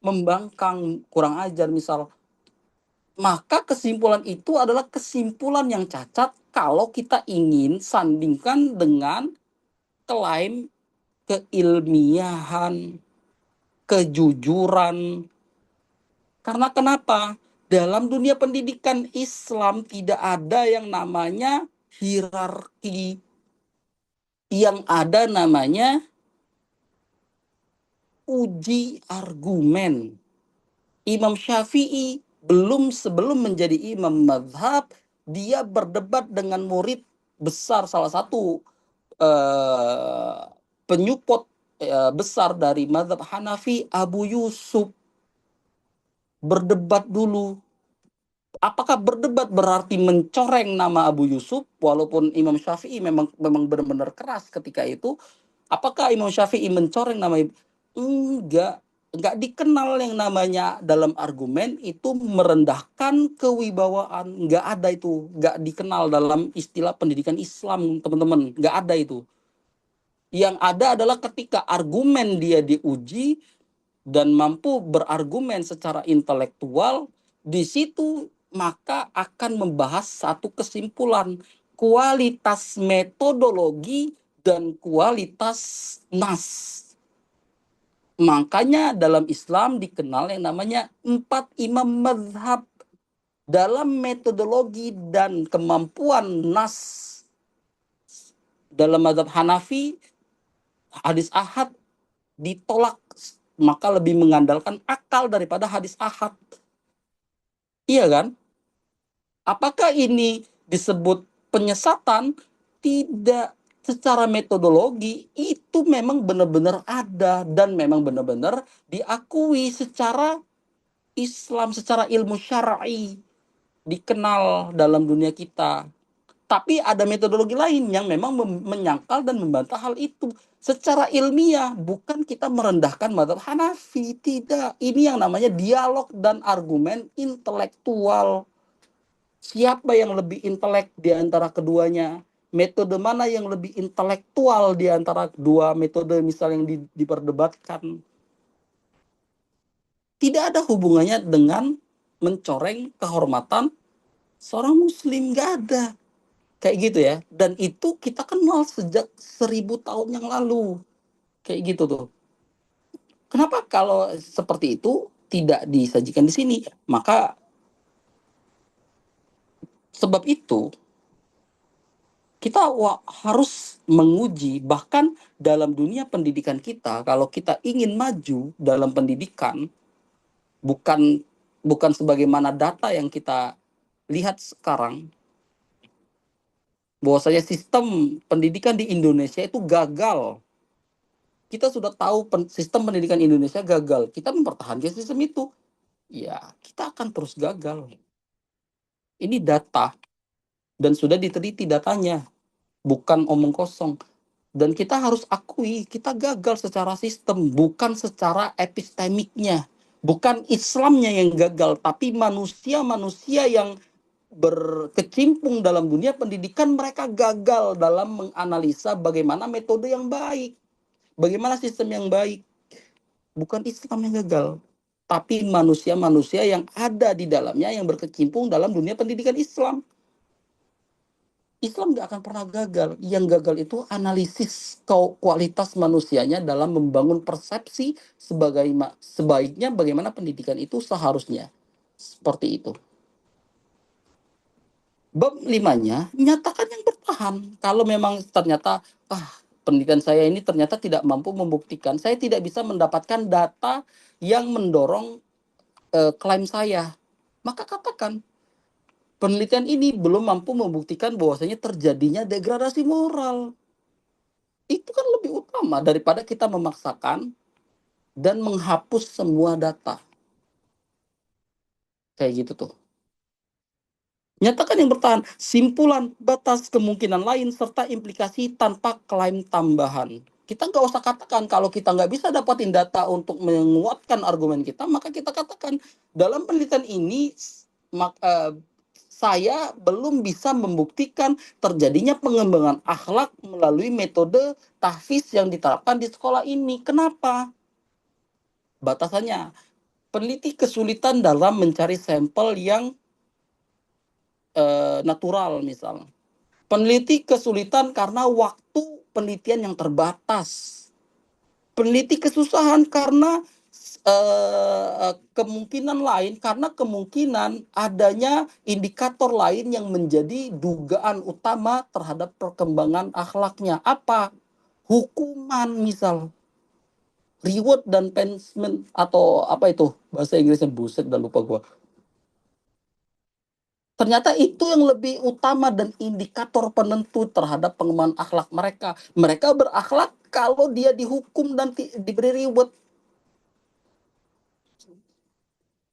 Speaker 1: membangkang, kurang ajar misal. Maka kesimpulan itu adalah kesimpulan yang cacat kalau kita ingin sandingkan dengan klaim keilmiahan, kejujuran. Karena kenapa? Dalam dunia pendidikan Islam tidak ada yang namanya hierarki. Yang ada namanya uji argumen. Imam Syafi'i sebelum menjadi imam mazhab, dia berdebat dengan murid besar, salah satu penyupport besar dari mazhab Hanafi, Abu Yusuf. Berdebat dulu. Apakah berdebat berarti mencoreng nama Abu Yusuf? Walaupun Imam Syafi'i memang benar-benar keras ketika itu. Apakah Imam Syafi'i mencoreng nama Ibu? Enggak dikenal yang namanya dalam argumen itu merendahkan kewibawaan. Enggak ada itu. Enggak dikenal dalam istilah pendidikan Islam, teman-teman. Enggak ada itu. Yang ada adalah ketika argumen dia diuji dan mampu berargumen secara intelektual, di situ maka akan membahas satu kesimpulan, kualitas metodologi dan kualitas nas. Makanya dalam Islam dikenal yang namanya 4 imam mazhab dalam metodologi dan kemampuan nas. Dalam mazhab Hanafi, hadis ahad ditolak, maka lebih mengandalkan akal daripada hadis ahad. Iya kan? Apakah ini disebut penyesatan? Tidak. Secara metodologi itu memang benar-benar ada dan memang benar-benar diakui secara Islam, secara ilmu syar'i, dikenal dalam dunia kita. Tapi ada metodologi lain yang memang menyangkal dan membantah hal itu. Secara ilmiah, bukan kita merendahkan mazhab Hanafi. Tidak. Ini yang namanya dialog dan argumen intelektual. Siapa yang lebih intelek di antara keduanya? Metode mana yang lebih intelektual di antara dua metode misal yang diperdebatkan? Tidak ada hubungannya dengan mencoreng kehormatan seorang muslim. Nggak ada. Kayak gitu ya. Dan itu kita kenal sejak 1000 tahun yang lalu. Kayak gitu tuh. Kenapa kalau seperti itu tidak disajikan di sini? Maka sebab itu kita harus menguji, bahkan dalam dunia pendidikan kita, kalau kita ingin maju dalam pendidikan, bukan bukan sebagaimana data yang kita lihat sekarang, bahwasanya sistem pendidikan di Indonesia itu gagal. Kita sudah tahu sistem pendidikan Indonesia gagal. Kita mempertahankan sistem itu, ya kita akan terus gagal. Ini data dan sudah diteliti datanya, bukan omong kosong. Dan kita harus akui kita gagal secara sistem, bukan secara epistemiknya. Bukan Islamnya yang gagal, tapi manusia-manusia yang berkecimpung dalam dunia pendidikan, mereka gagal dalam menganalisa bagaimana metode yang baik, bagaimana sistem yang baik. Bukan Islam yang gagal, tapi manusia-manusia yang ada di dalamnya yang berkecimpung dalam dunia pendidikan Islam. Islam nggak akan pernah gagal. Yang gagal itu analisis kualitas manusianya dalam membangun persepsi sebaiknya bagaimana pendidikan itu seharusnya. Seperti itu. Bab 5-nya, nyatakan yang bertahan. Kalau memang ternyata, pendidikan saya ini ternyata tidak mampu membuktikan, saya tidak bisa mendapatkan data yang mendorong klaim saya, maka katakan, penelitian ini belum mampu membuktikan bahwasanya terjadinya degradasi moral. Itu kan lebih utama daripada kita memaksakan dan menghapus semua data. Kayak gitu tuh. Nyatakan yang bertahan, simpulan, batas kemungkinan lain, serta implikasi tanpa klaim tambahan. Kita nggak usah katakan kalau kita nggak bisa dapatin data untuk menguatkan argumen kita, maka kita katakan dalam penelitian ini saya belum bisa membuktikan terjadinya pengembangan akhlak melalui metode tahfiz yang diterapkan di sekolah ini. Kenapa? Batasannya, peneliti kesulitan dalam mencari sampel yang natural misalnya. Peneliti kesulitan karena waktu penelitian yang terbatas. Peneliti kesusahan karena kemungkinan lain, karena kemungkinan adanya indikator lain yang menjadi dugaan utama terhadap perkembangan akhlaknya. Apa? Hukuman misal. Reward dan punishment, atau apa itu bahasa Inggrisnya, buset dah lupa gua. Ternyata itu yang lebih utama dan indikator penentu terhadap pengembangan akhlak mereka. Mereka berakhlak kalau dia dihukum dan diberi reward.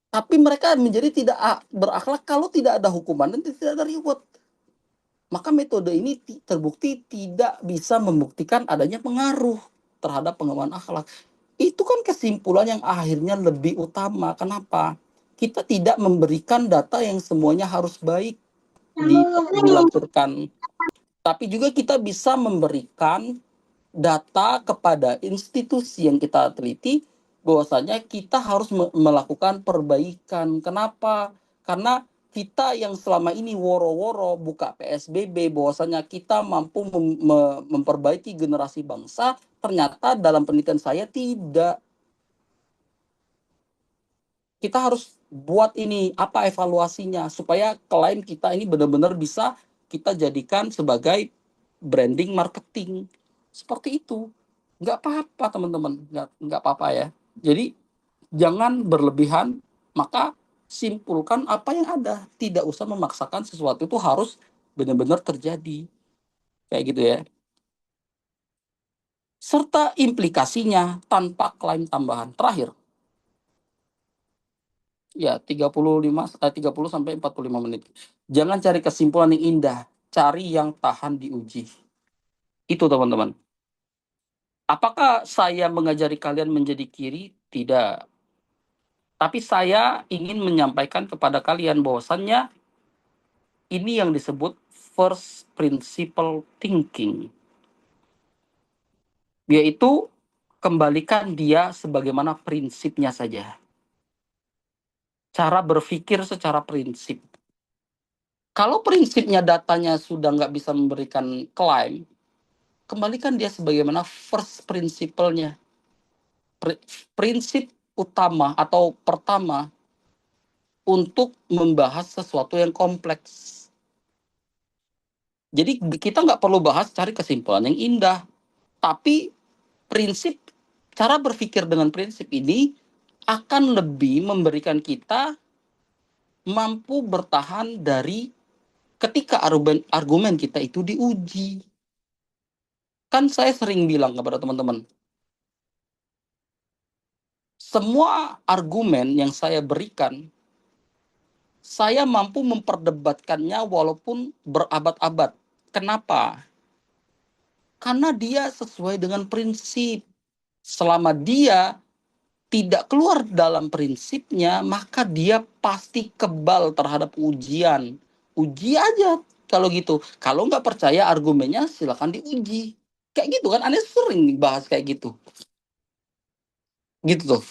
Speaker 1: Tapi mereka menjadi tidak berakhlak kalau tidak ada hukuman dan tidak ada reward. Maka metode ini terbukti tidak bisa membuktikan adanya pengaruh terhadap pengembangan akhlak. Itu kan kesimpulan yang akhirnya lebih utama. Kenapa? Kita tidak memberikan data yang semuanya harus baik dilampirkan. Tapi juga kita bisa memberikan data kepada institusi yang kita teliti bahwasanya kita harus melakukan perbaikan. Kenapa? Karena kita yang selama ini woro-woro buka PSBB bahwasanya kita mampu memperbaiki generasi bangsa, ternyata dalam penelitian saya tidak. Kita harus buat ini apa evaluasinya supaya klaim kita ini benar-benar bisa kita jadikan sebagai branding marketing seperti itu. Nggak apa-apa teman-teman, nggak apa-apa ya. Jadi jangan berlebihan, maka simpulkan apa yang ada, tidak usah memaksakan sesuatu itu harus benar-benar terjadi kayak gitu ya, serta implikasinya tanpa klaim tambahan. Terakhir ya 30 sampai 45 menit. Jangan cari kesimpulan yang indah, cari yang tahan diuji. Itu teman-teman. Apakah saya mengajari kalian menjadi kiri? Tidak. Tapi saya ingin menyampaikan kepada kalian bahwasannya ini yang disebut first principle thinking. Yaitu kembalikan dia sebagaimana prinsipnya saja. Cara berpikir secara prinsip. Kalau prinsipnya datanya sudah nggak bisa memberikan klaim, kembalikan dia sebagaimana first principle-nya. Prinsip utama atau pertama untuk membahas sesuatu yang kompleks. Jadi kita nggak perlu bahas cari kesimpulan yang indah, tapi prinsip, cara berpikir dengan prinsip ini akan lebih memberikan kita mampu bertahan dari ketika argumen kita itu diuji. Kan saya sering bilang kepada teman-teman, semua argumen yang saya berikan, saya mampu memperdebatkannya walaupun berabad-abad. Kenapa? Karena dia sesuai dengan prinsip. Selama dia tidak keluar dalam prinsipnya, maka dia pasti kebal terhadap ujian. Uji aja kalau gitu. Kalau nggak percaya argumennya, silakan diuji. Kayak gitu kan, aneh sering bahas kayak gitu. Gitu tuh.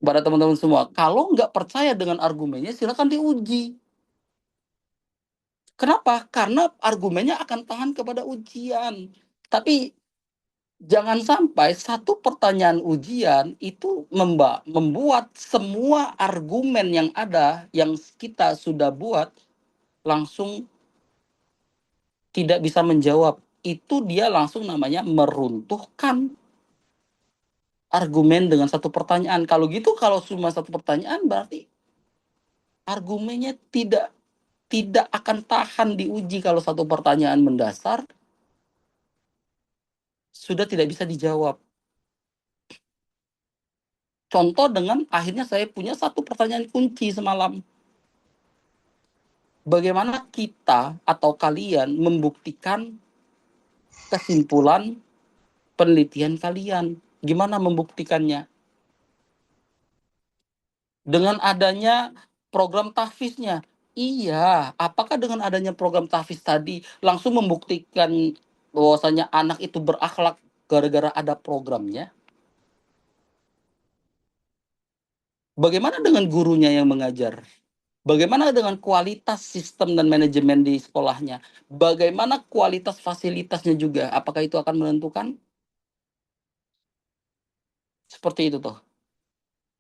Speaker 1: Pada teman-teman semua, kalau nggak percaya dengan argumennya, silakan diuji. Kenapa? Karena argumennya akan tahan kepada ujian. Tapi jangan sampai satu pertanyaan ujian itu membuat semua argumen yang ada, yang kita sudah buat, langsung tidak bisa menjawab. Itu dia langsung namanya meruntuhkan argumen dengan satu pertanyaan. Kalau gitu, kalau cuma satu pertanyaan, berarti argumennya tidak akan tahan diuji. Kalau satu pertanyaan mendasar sudah tidak bisa dijawab. Contoh dengan akhirnya saya punya satu pertanyaan kunci semalam. Bagaimana kita atau kalian membuktikan kesimpulan penelitian kalian? Gimana membuktikannya? Dengan adanya program tahfiznya. Iya, apakah dengan adanya program tahfiz tadi langsung membuktikan bahwasanya anak itu berakhlak gara-gara ada programnya? Bagaimana dengan gurunya yang mengajar? Bagaimana dengan kualitas sistem dan manajemen di sekolahnya? Bagaimana kualitas fasilitasnya juga? Apakah itu akan menentukan? Seperti itu tuh.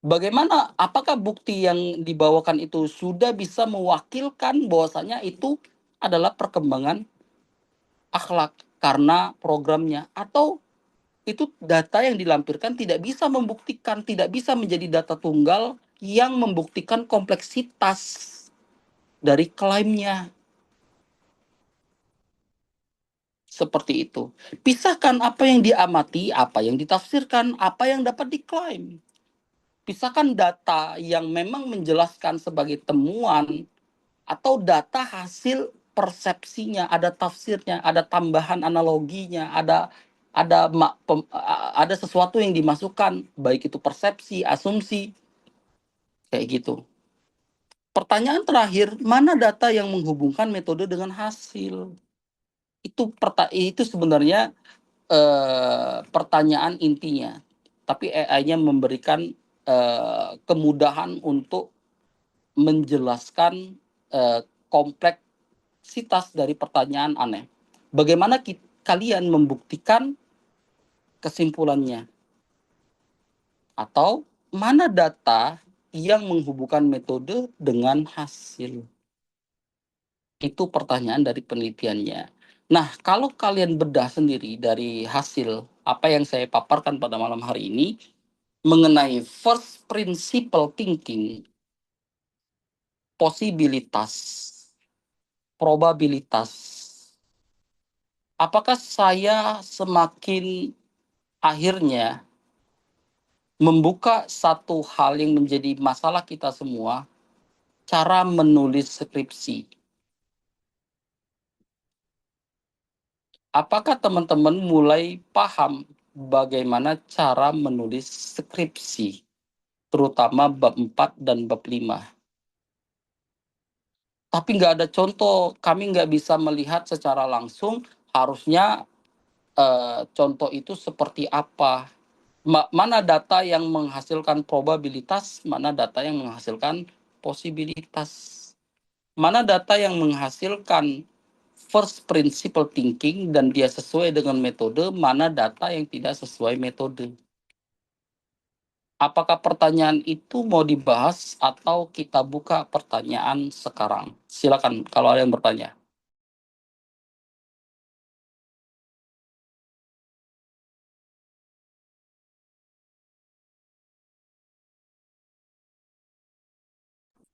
Speaker 1: Bagaimana, apakah bukti yang dibawakan itu sudah bisa mewakilkan bahwasanya itu adalah perkembangan akhlak karena programnya, atau itu data yang dilampirkan tidak bisa membuktikan, tidak bisa menjadi data tunggal yang membuktikan kompleksitas. dari klaimnya. Seperti itu. Pisahkan apa yang diamati, apa yang ditafsirkan, apa yang dapat diklaim. Pisahkan data yang memang menjelaskan sebagai temuan atau data hasil persepsinya, ada tafsirnya, ada tambahan analoginya, ada sesuatu yang dimasukkan, baik itu persepsi, asumsi, kayak gitu. Pertanyaan terakhir, mana data yang menghubungkan metode dengan hasil? Itu sebenarnya pertanyaan intinya. Tapi AI-nya memberikan kemudahan untuk menjelaskan kompleksitas dari pertanyaan aneh. Bagaimana kalian membuktikan kesimpulannya? Atau mana data yang menghubungkan metode dengan hasil? Itu pertanyaan dari penelitiannya. Nah, kalau kalian bedah sendiri dari hasil apa yang saya paparkan pada malam hari ini mengenai first principle thinking, posibilitas, probabilitas, apakah saya semakin akhirnya membuka satu hal yang menjadi masalah kita semua, cara menulis skripsi. Apakah teman-teman mulai paham bagaimana cara menulis skripsi, terutama bab 4 dan bab 5? Tapi nggak ada contoh, kami nggak bisa melihat secara langsung, harusnya contoh itu seperti apa. Mana data yang menghasilkan probabilitas, mana data yang menghasilkan posibilitas. Mana data yang menghasilkan first principle thinking dan dia sesuai dengan metode, mana data yang tidak sesuai metode. Apakah pertanyaan itu mau dibahas atau kita buka pertanyaan sekarang? Silakan kalau ada yang bertanya.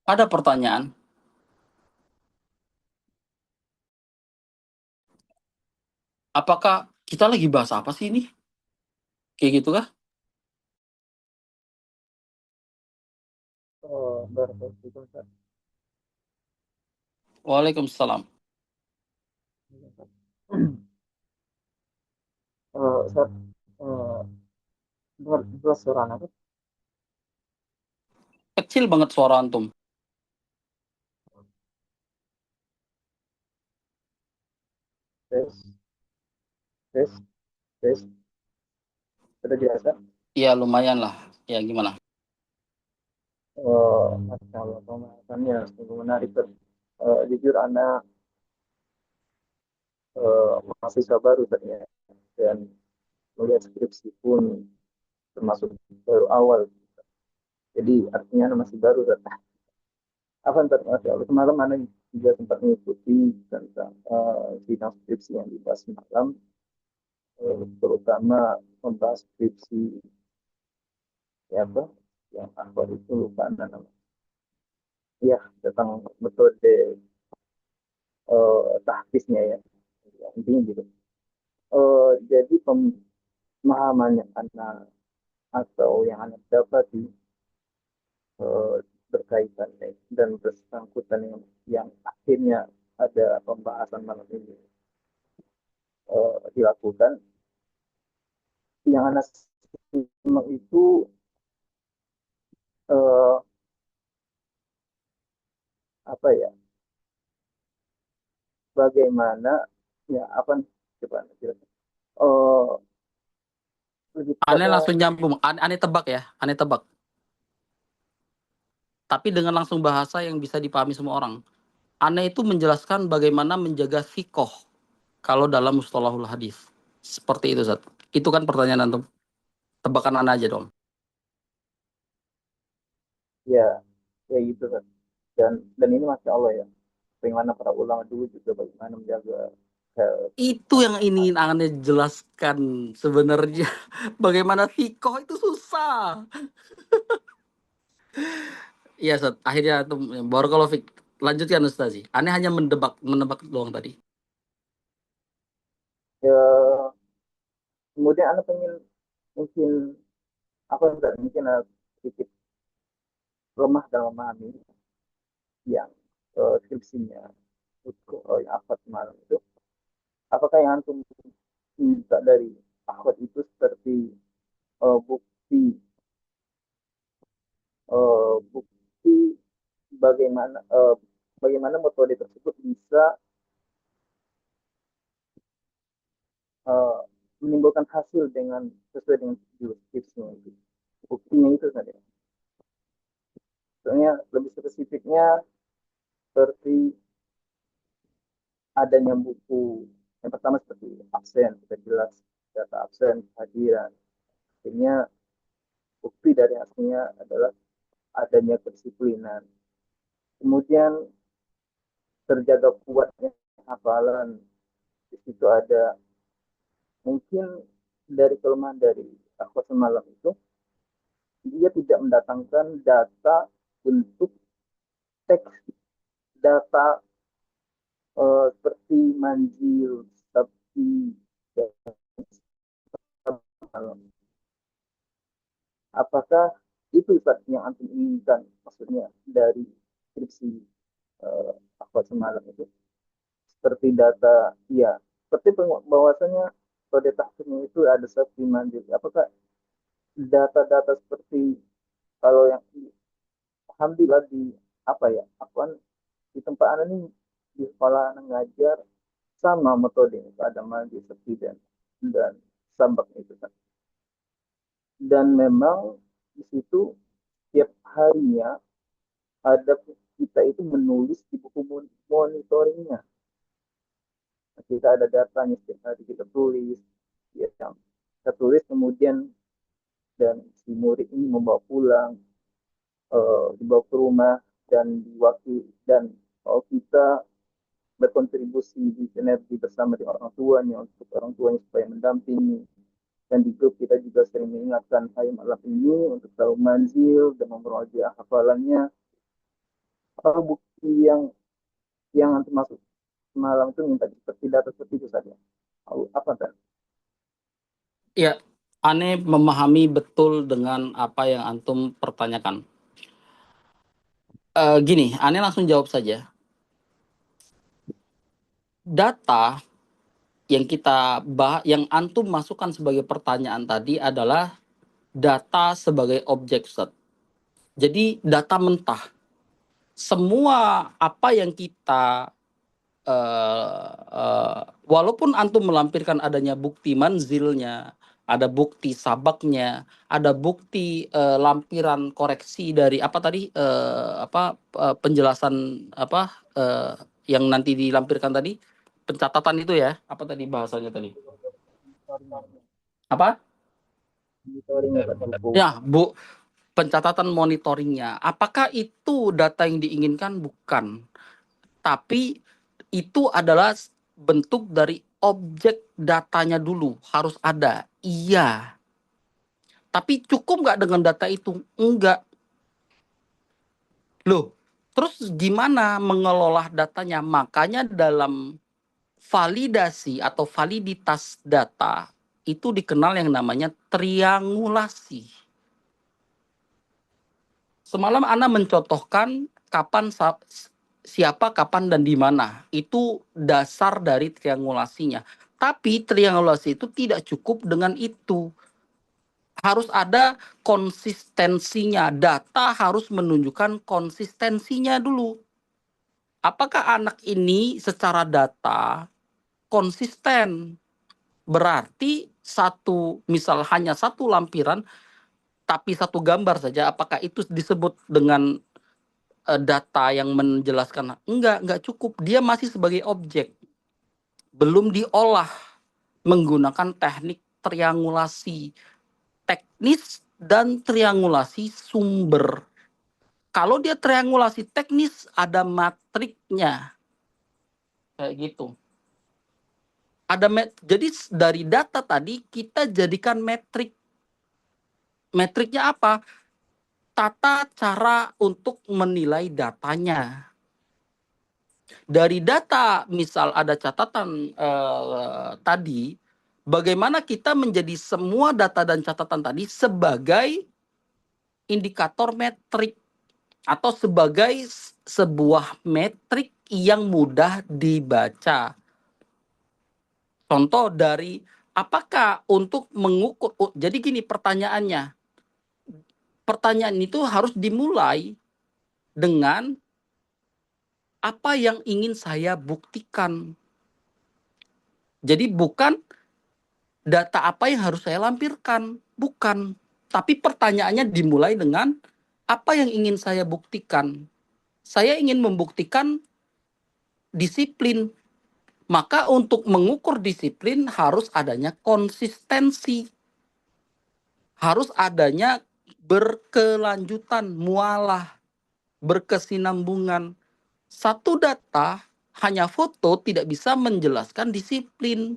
Speaker 1: Ada pertanyaan? Apakah kita lagi bahas apa sih ini? Kayak gitu kah?
Speaker 3: Oh, Barakalafikum, Ustaz.
Speaker 1: Waalaikumsalam.
Speaker 3: Ustaz, dua suara apa?
Speaker 1: Kecil banget suara antum.
Speaker 3: Tes, tes, tes. Sudah biasa.
Speaker 1: Ya lumayan lah. Ya gimana?
Speaker 3: Masya Allah, pembahasannya sungguh menarik. Jujur, anak mahasiswa baru ternyata dan melihat skripsi pun termasuk baru awal. Jadi artinya anak masih baru. Apa ntar, Masya Allah, semalam anak juga sempat mengikuti tentang sidang skripsi yang dibahas malam, terutama membahas skripsi ya apa yang aku itu lupa nama ya tentang metode tahfiznya ya. Intinya gitu. Jadi pemahamannya anak atau yang anak dapat di eh, berkaitan dan bersangkutan yang akhirnya ada pembahasan malam ini dilakukan, yang anak simak itu eh, apa ya, bagaimana ya apa coba eh, lebih
Speaker 1: Aneh
Speaker 3: pada
Speaker 1: langsung nyambung. Aneh tebak ya. Aneh tebak. Tapi dengan langsung bahasa yang bisa dipahami semua orang. Aneh itu menjelaskan bagaimana menjaga fikoh kalau dalam mustalahul hadis. Seperti itu, Zat. Itu kan pertanyaan antum. Tebakan Aneh aja dong.
Speaker 3: ya ya gitu kan. Dan ini masya Allah ya, bagaimana para ulama dulu juga bagaimana menjaga
Speaker 1: Itu yang ingin Aneh jelaskan sebenarnya. Bagaimana fikoh itu susah. Iya, Zat. Akhirnya antum barakallahu fik. lanjutkan Ustazi. Aneh hanya menebak doang tadi.
Speaker 3: Ya, kemudian Anda pengen mungkin apa enggak mungkin sedikit lemah dalam memahami yang skripsinya untuk yang akhwat semalam itu. Apakah yang antum minta dari akhwat itu seperti bukti bukti bagaimana bagaimana metode tersebut bisa eh, menimbulkan hasil dengan sesuai dengan tipsnya itu. Buktinya itu saja. Soalnya lebih spesifiknya seperti adanya buku yang pertama seperti absen, kita jelas data absen, kehadiran. Akhirnya bukti dari hasilnya adalah adanya kedisiplinan. Kemudian terjaga kuatnya hafalan. Di situ ada mungkin dari kelemahan dari akhwat semalam itu dia tidak mendatangkan data bentuk teks data seperti manjil seperti apakah itu Ustaz yang antum inginkan maksudnya dari skripsi akhwat semalam itu seperti data ya seperti bahwasanya kode tahsinnya itu ada seperti manjil apakah data-data seperti kalau yang alhamdulillah di apa ya apa di tempat anak ini di sekolah anak ngajar sama metode itu ada mandi seperti dan sambak itu kan dan memang di situ tiap harinya ada kita itu menulis di buku monitoringnya kita ada datanya setiap hari kita tulis ya kita tulis kemudian dan si murid ini membawa pulang dibawa ke rumah dan diwakili dan kalau kita berkontribusi di sinergi bersama dengan orang tuanya untuk orang tuanya supaya mendampingi dan di grup kita juga sering mengingatkan hai malam ini untuk tahu manzil dan memperoleh hafalannya bukti yang nanti masuk semalam itu minta seperti data seperti itu saja apa kan
Speaker 1: Ya, Aneh memahami betul dengan apa yang antum pertanyakan. Gini, Aneh langsung jawab saja. Data yang yang antum masukkan sebagai pertanyaan tadi adalah data sebagai objek, Ustaz. Jadi data mentah. Semua apa yang kita walaupun antum melampirkan adanya bukti manzilnya, ada bukti sabaknya, ada bukti lampiran koreksi dari apa tadi penjelasan apa yang nanti dilampirkan tadi pencatatan itu ya apa tadi bahasanya tadi apa
Speaker 3: monitoring buku
Speaker 1: ya bu pencatatan monitoringnya apakah itu data yang diinginkan bukan tapi itu adalah bentuk dari objek datanya dulu harus ada. Iya. Tapi cukup nggak dengan data itu? Enggak. Loh, terus gimana mengelola datanya? Makanya dalam validasi atau validitas data itu dikenal yang namanya triangulasi. Semalam Anda mencontohkan kapan siapa, kapan, dan di mana. Itu dasar dari triangulasinya. Tapi triangulasi itu tidak cukup dengan itu. Harus ada konsistensinya. Data harus menunjukkan konsistensinya dulu. Apakah anak ini secara data konsisten? Berarti misal hanya satu lampiran, tapi satu gambar saja. Apakah itu disebut dengan data yang menjelaskan? Enggak cukup. Dia masih sebagai objek. Belum diolah menggunakan teknik triangulasi teknis dan triangulasi sumber. Kalau dia triangulasi teknis ada matriknya. Kayak gitu. Jadi dari data tadi kita jadikan metrik. Metriknya apa? Tata cara untuk menilai datanya. Dari data, misal ada catatan tadi, bagaimana kita menjadi semua data dan catatan tadi sebagai indikator metrik atau sebagai sebuah metrik yang mudah dibaca. Contoh dari apakah untuk mengukur, jadi gini pertanyaannya, pertanyaan itu harus dimulai dengan apa yang ingin saya buktikan. Jadi bukan data apa yang harus saya lampirkan, bukan. Tapi pertanyaannya dimulai dengan apa yang ingin saya buktikan. Saya ingin membuktikan disiplin. Maka untuk mengukur disiplin harus adanya konsistensi. Harus adanya berkelanjutan, mualah, berkesinambungan. Satu data, hanya foto tidak bisa menjelaskan disiplin.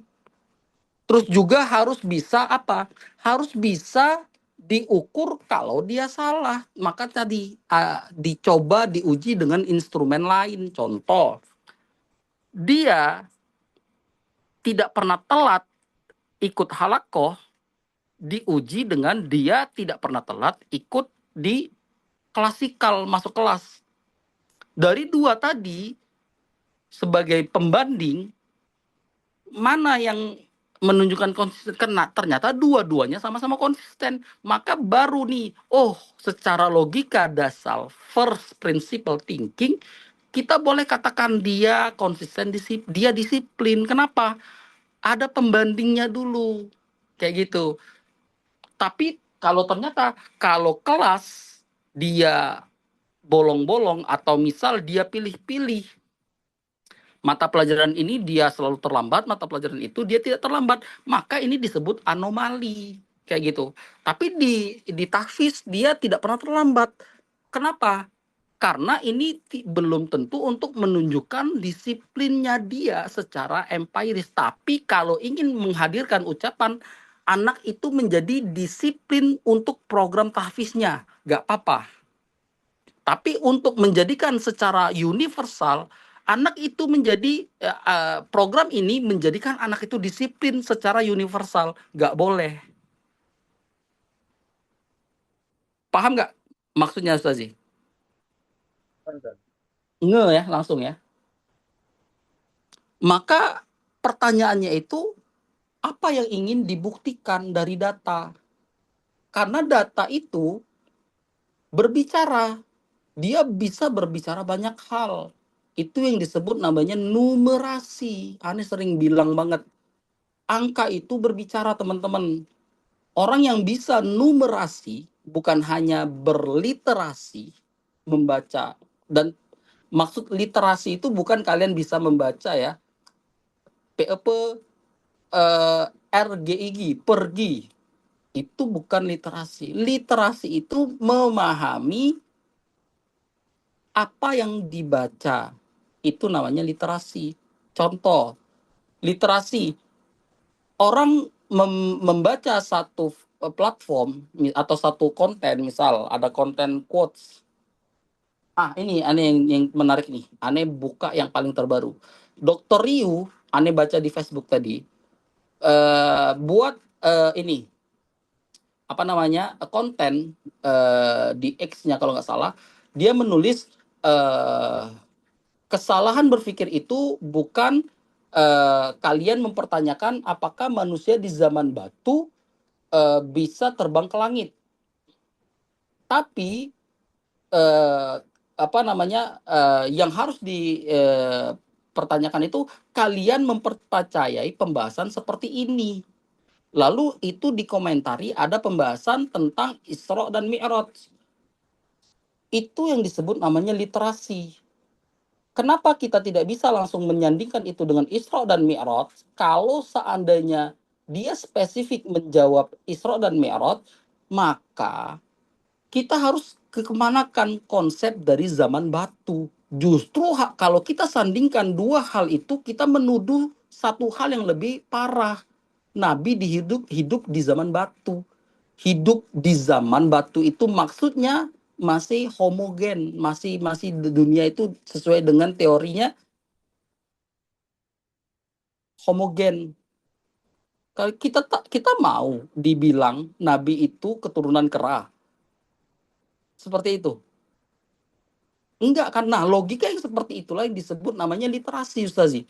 Speaker 1: Terus juga harus bisa apa? Harus bisa diukur kalau dia salah. Maka tadi dicoba diuji dengan instrumen lain. Contoh, dia tidak pernah telat ikut halakoh, diuji dengan dia tidak pernah telat ikut di klasikal, masuk kelas. Dari dua tadi, sebagai pembanding, mana yang menunjukkan konsisten? Karena ternyata dua-duanya sama-sama konsisten. Maka baru nih, secara logika dasar first principle thinking, kita boleh katakan dia konsisten, dia disiplin. Kenapa? Ada pembandingnya dulu. Kayak gitu. Tapi kalau ternyata kalau kelas dia bolong-bolong atau misal dia pilih-pilih, mata pelajaran ini dia selalu terlambat, mata pelajaran itu dia tidak terlambat, maka ini disebut anomali kayak gitu. Tapi di tahfiz dia tidak pernah terlambat. Kenapa? Karena ini belum tentu untuk menunjukkan disiplinnya dia secara empiris. Tapi kalau ingin menghadirkan ucapan anak itu menjadi disiplin untuk program tahfiznya, nggak apa-apa. Tapi untuk menjadikan secara universal, anak itu menjadi program ini menjadikan anak itu disiplin secara universal, nggak boleh. Paham nggak maksudnya, Ustazi? Nge ya, langsung ya. Maka pertanyaannya itu, apa yang ingin dibuktikan dari data? Karena data itu berbicara, dia bisa berbicara banyak hal. Itu yang disebut namanya numerasi. Ane sering bilang banget, angka itu berbicara, teman-teman. Orang yang bisa numerasi bukan hanya berliterasi, membaca. Dan maksud literasi itu bukan kalian bisa membaca ya, PEP, RGIG, pergi. Itu bukan literasi. Literasi itu memahami apa yang dibaca. Itu namanya literasi. Contoh, literasi. Orang membaca satu platform atau satu konten, misal ada konten quotes. Ini aneh yang menarik nih. Aneh buka yang paling terbaru. Dr. Ryu, aneh baca di Facebook tadi, buat ini apa namanya konten di X-nya kalau nggak salah, dia menulis kesalahan berpikir itu bukan kalian mempertanyakan apakah manusia di zaman batu bisa terbang ke langit, tapi apa namanya yang harus dipertanyakan itu kalian mempercayai pembahasan seperti ini. Lalu itu dikomentari ada pembahasan tentang Isra dan Mi'raj. Itu yang disebut namanya literasi. Kenapa kita tidak bisa langsung menyandingkan itu dengan Isra dan Mi'raj? Kalau seandainya dia spesifik menjawab Isra dan Mi'raj, maka kita harus kemanakan konsep dari zaman batu. Justru kalau kita sandingkan dua hal itu, kita menuduh satu hal yang lebih parah. Nabi hidup di zaman batu. Hidup di zaman batu itu maksudnya masih homogen, masih dunia itu sesuai dengan teorinya homogen. Kalau kita mau dibilang nabi itu keturunan kera. Seperti itu. Enggak, karena logika yang seperti itulah yang disebut namanya literasi, Ustazi.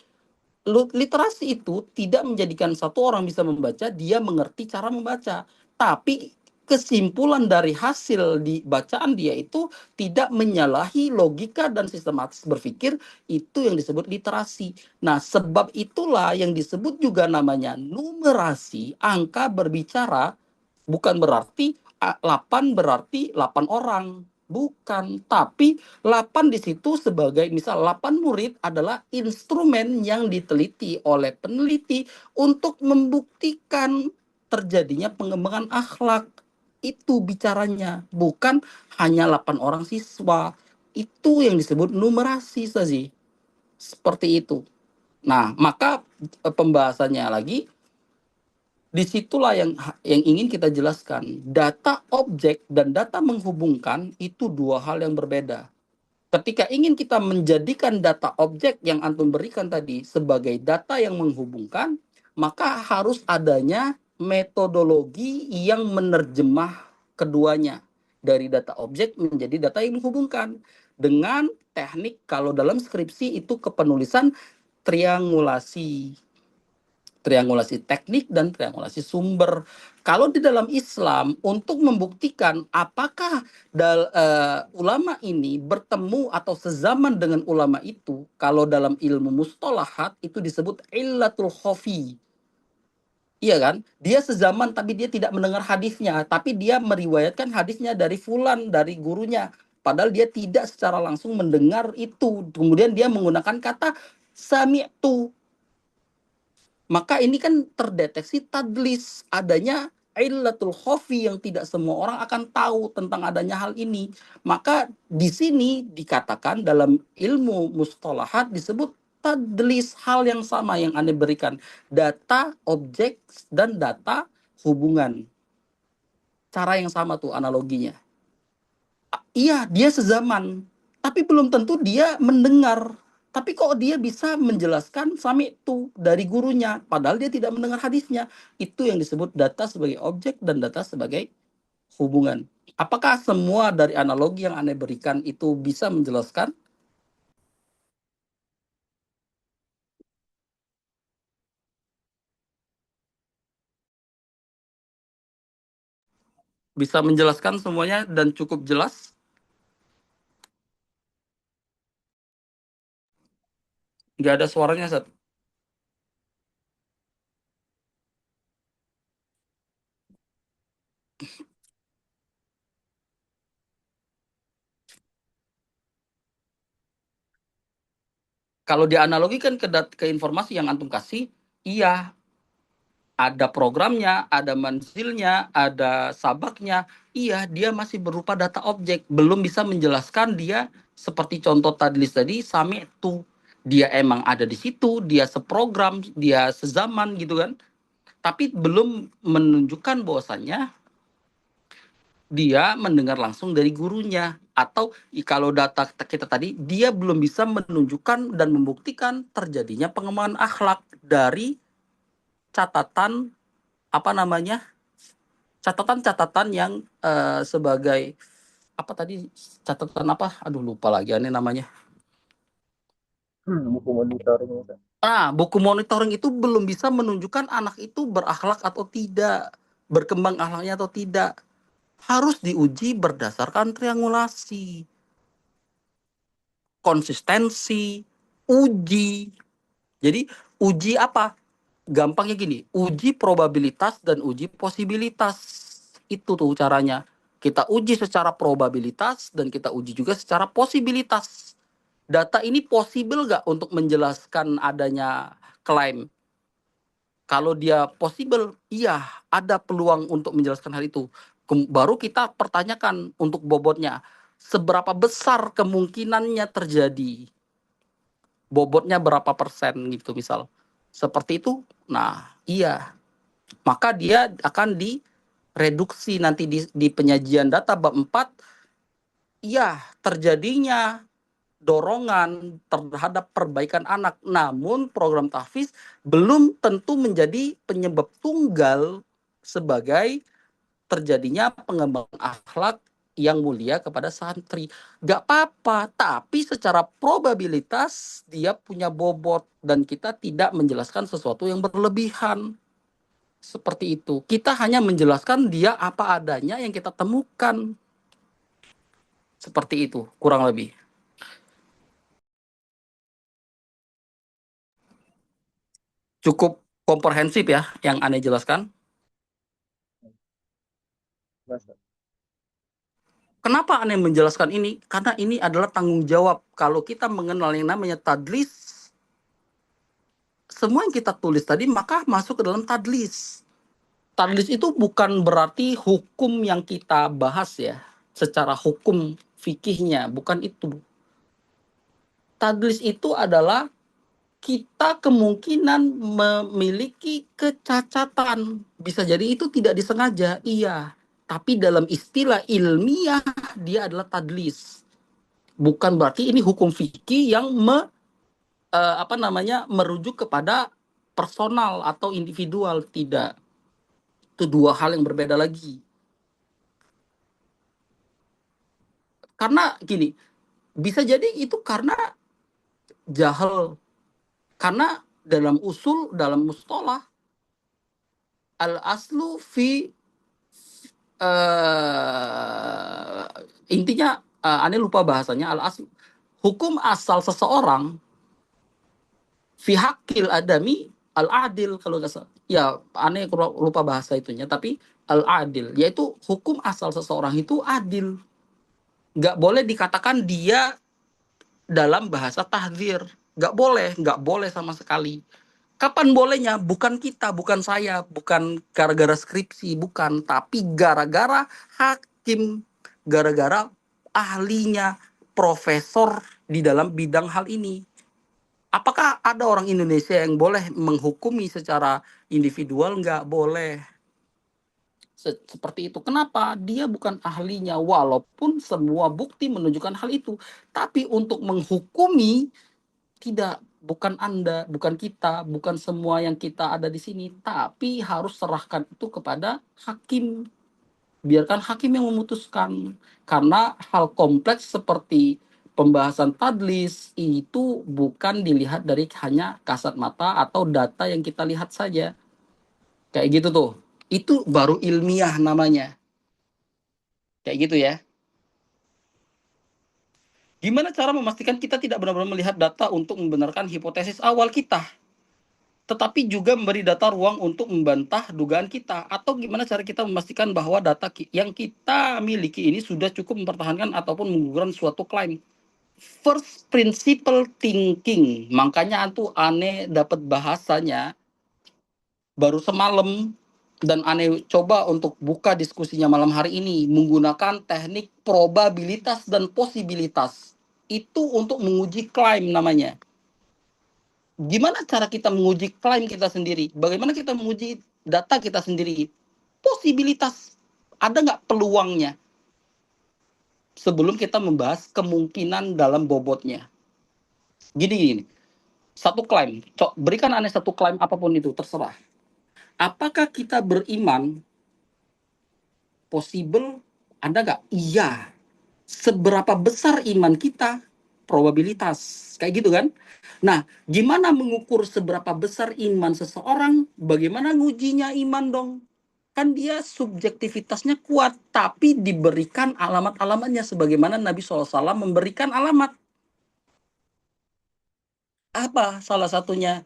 Speaker 1: Literasi itu tidak menjadikan satu orang bisa membaca, dia mengerti cara membaca. Tapi kesimpulan dari hasil di bacaan dia itu tidak menyalahi logika dan sistematis berpikir, itu yang disebut literasi. Nah, sebab itulah yang disebut juga namanya numerasi, angka berbicara, bukan berarti 8 berarti 8 orang. Bukan, tapi 8 di situ sebagai misal 8 murid adalah instrumen yang diteliti oleh peneliti untuk membuktikan terjadinya pengembangan akhlak. Itu bicaranya, bukan hanya 8 orang siswa. Itu yang disebut numerasi, Sazi. Seperti itu. Nah, maka pembahasannya lagi, disitulah yang ingin kita jelaskan. Data objek dan data menghubungkan itu dua hal yang berbeda. Ketika ingin kita menjadikan data objek yang antum berikan tadi sebagai data yang menghubungkan, maka harus adanya metodologi yang menerjemah keduanya dari data objek menjadi data yang menghubungkan dengan teknik, kalau dalam skripsi itu kepenulisan triangulasi teknik dan triangulasi sumber. Kalau di dalam Islam, untuk membuktikan apakah ulama ini bertemu atau sezaman dengan ulama itu, kalau dalam ilmu mustolahat itu disebut illatul khafi. Iya kan? Dia sezaman tapi dia tidak mendengar hadisnya, tapi dia meriwayatkan hadisnya dari fulan, dari gurunya. Padahal dia tidak secara langsung mendengar itu. Kemudian dia menggunakan kata sami'tu. Maka ini kan terdeteksi tadlis, adanya illatul khafi yang tidak semua orang akan tahu tentang adanya hal ini. Maka di sini dikatakan dalam ilmu mustalahat disebut tadlis, hal yang sama yang Anda berikan, data objek dan data hubungan. Cara yang sama tuh analoginya. Iya, dia sezaman, tapi belum tentu dia mendengar. Tapi kok dia bisa menjelaskan sami itu dari gurunya, padahal dia tidak mendengar hadisnya. Itu yang disebut data sebagai objek dan data sebagai hubungan. Apakah semua dari analogi yang Anda berikan itu bisa menjelaskan? Bisa menjelaskan semuanya dan cukup jelas? Nggak ada suaranya, Seth. Kalau dianalogikan ke informasi yang antum kasih, iya, ada programnya, ada manzilnya, ada sabaknya. Iya, dia masih berupa data objek. Belum bisa menjelaskan dia seperti contoh tadlis tadi, sami itu. Dia emang ada di situ, dia seprogram, dia sezaman gitu kan. Tapi belum menunjukkan bahwasannya dia mendengar langsung dari gurunya. Atau kalau data kita tadi, dia belum bisa menunjukkan dan membuktikan terjadinya pengembangan akhlak dari catatan apa namanya, catatan-catatan yang sebagai apa tadi, catatan apa, aduh lupa lagi ini namanya.
Speaker 3: Buku monitoring.
Speaker 1: Buku monitoring itu belum bisa menunjukkan anak itu berakhlak atau tidak, berkembang akhlaknya atau tidak. Harus diuji berdasarkan triangulasi, konsistensi, uji. Jadi uji apa? Gampangnya gini, uji probabilitas dan uji posibilitas. Itu tuh caranya. Kita uji secara probabilitas dan kita uji juga secara posibilitas. Data ini possible nggak untuk menjelaskan adanya klaim? Kalau dia possible, iya, ada peluang untuk menjelaskan hal itu. Baru kita pertanyakan untuk bobotnya. Seberapa besar kemungkinannya terjadi? Bobotnya berapa persen gitu misal. Seperti itu, nah iya. Maka dia akan direduksi nanti di penyajian data bab 4. Iya, terjadinya dorongan terhadap perbaikan anak. Namun program tahfiz belum tentu menjadi penyebab tunggal sebagai terjadinya pengembangan akhlak yang mulia kepada santri. Gak apa-apa, tapi secara probabilitas dia punya bobot dan kita tidak menjelaskan sesuatu yang berlebihan. Seperti itu. Kita hanya menjelaskan dia apa adanya yang kita temukan. Seperti itu, kurang lebih. Cukup komprehensif ya yang Ane jelaskan. Kenapa Ane menjelaskan ini? Karena ini adalah tanggung jawab. Kalau kita mengenal yang namanya tadlis, semua yang kita tulis tadi maka masuk ke dalam tadlis. Tadlis itu bukan berarti hukum yang kita bahas ya, secara hukum fikihnya, bukan itu. Tadlis itu adalah kita kemungkinan memiliki kecacatan. Bisa jadi itu tidak disengaja, iya. Tapi dalam istilah ilmiah dia adalah tadlis. Bukan berarti ini hukum fikih yang merujuk kepada personal atau individual, tidak. Itu dua hal yang berbeda lagi. Karena gini, bisa jadi itu karena jahil. Karena dalam usul, dalam mustalah, al-aslu fi intinya aneh lupa bahasanya, al-aslu hukum asal seseorang fi hakil adami al-adil, kalau nggak salah. Ya, aneh lupa bahasa itunya, tapi al-adil, yaitu hukum asal seseorang itu adil. Nggak boleh dikatakan dia dalam bahasa tahdzir. Nggak boleh sama sekali. Kapan bolehnya? Bukan kita, bukan saya, bukan gara-gara skripsi, bukan. Tapi gara-gara hakim, gara-gara ahlinya, profesor di dalam bidang hal ini. Apakah ada orang Indonesia yang boleh menghukumi secara individual? Nggak boleh. Seperti itu. Kenapa? Dia bukan ahlinya, walaupun semua bukti menunjukkan hal itu. Tapi untuk menghukumi, tidak, bukan Anda, bukan kita, bukan semua yang kita ada di sini, tapi harus serahkan itu kepada hakim. Biarkan hakim yang memutuskan. Karena hal kompleks seperti pembahasan tadlis itu bukan dilihat dari hanya kasat mata atau data yang kita lihat saja. Kayak gitu tuh. Itu baru ilmiah namanya. Kayak gitu ya. Gimana cara memastikan kita tidak benar-benar melihat data untuk membenarkan hipotesis awal kita, tetapi juga memberi data ruang untuk membantah dugaan kita? Atau gimana cara kita memastikan bahwa data yang kita miliki ini sudah cukup mempertahankan ataupun menggugurkan suatu klaim? First principle thinking. Makanya antu aneh dapat bahasanya baru semalam, dan aneh coba untuk buka diskusinya malam hari ini menggunakan teknik probabilitas dan posibilitas. Itu untuk menguji klaim namanya. Gimana cara kita menguji klaim kita sendiri? Bagaimana kita menguji data kita sendiri? Posibilitas. Ada nggak peluangnya? Sebelum kita membahas kemungkinan dalam bobotnya. Gini. Satu klaim. Berikan aneh satu klaim apapun itu, terserah. Apakah kita beriman possible? Ada nggak? Iya. Seberapa besar iman kita? Probabilitas. Kayak gitu kan? Nah, gimana mengukur seberapa besar iman seseorang? Bagaimana ngujinya iman dong? Kan dia subjektivitasnya kuat, tapi diberikan alamat-alamatnya sebagaimana Nabi SAW memberikan alamat. Apa salah satunya?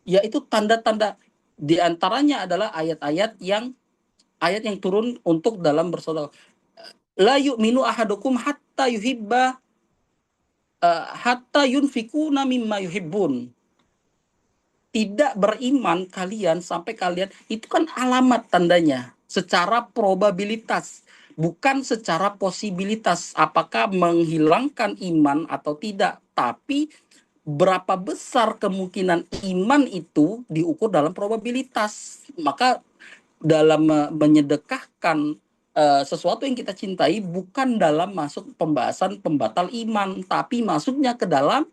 Speaker 1: Yaitu tanda-tanda. Di antaranya adalah ayat yang turun untuk dalam bersaudara. La yu'minu ahadukum hatta yuhibba hatta yunfikuna mimma yuhibbun. Tidak beriman kalian sampai kalian, itu kan alamat tandanya secara probabilitas, bukan secara posibilitas apakah menghilangkan iman atau tidak, tapi berapa besar kemungkinan iman itu diukur dalam probabilitas. Maka dalam menyedekahkan sesuatu yang kita cintai bukan dalam masuk pembahasan pembatal iman, tapi masuknya ke dalam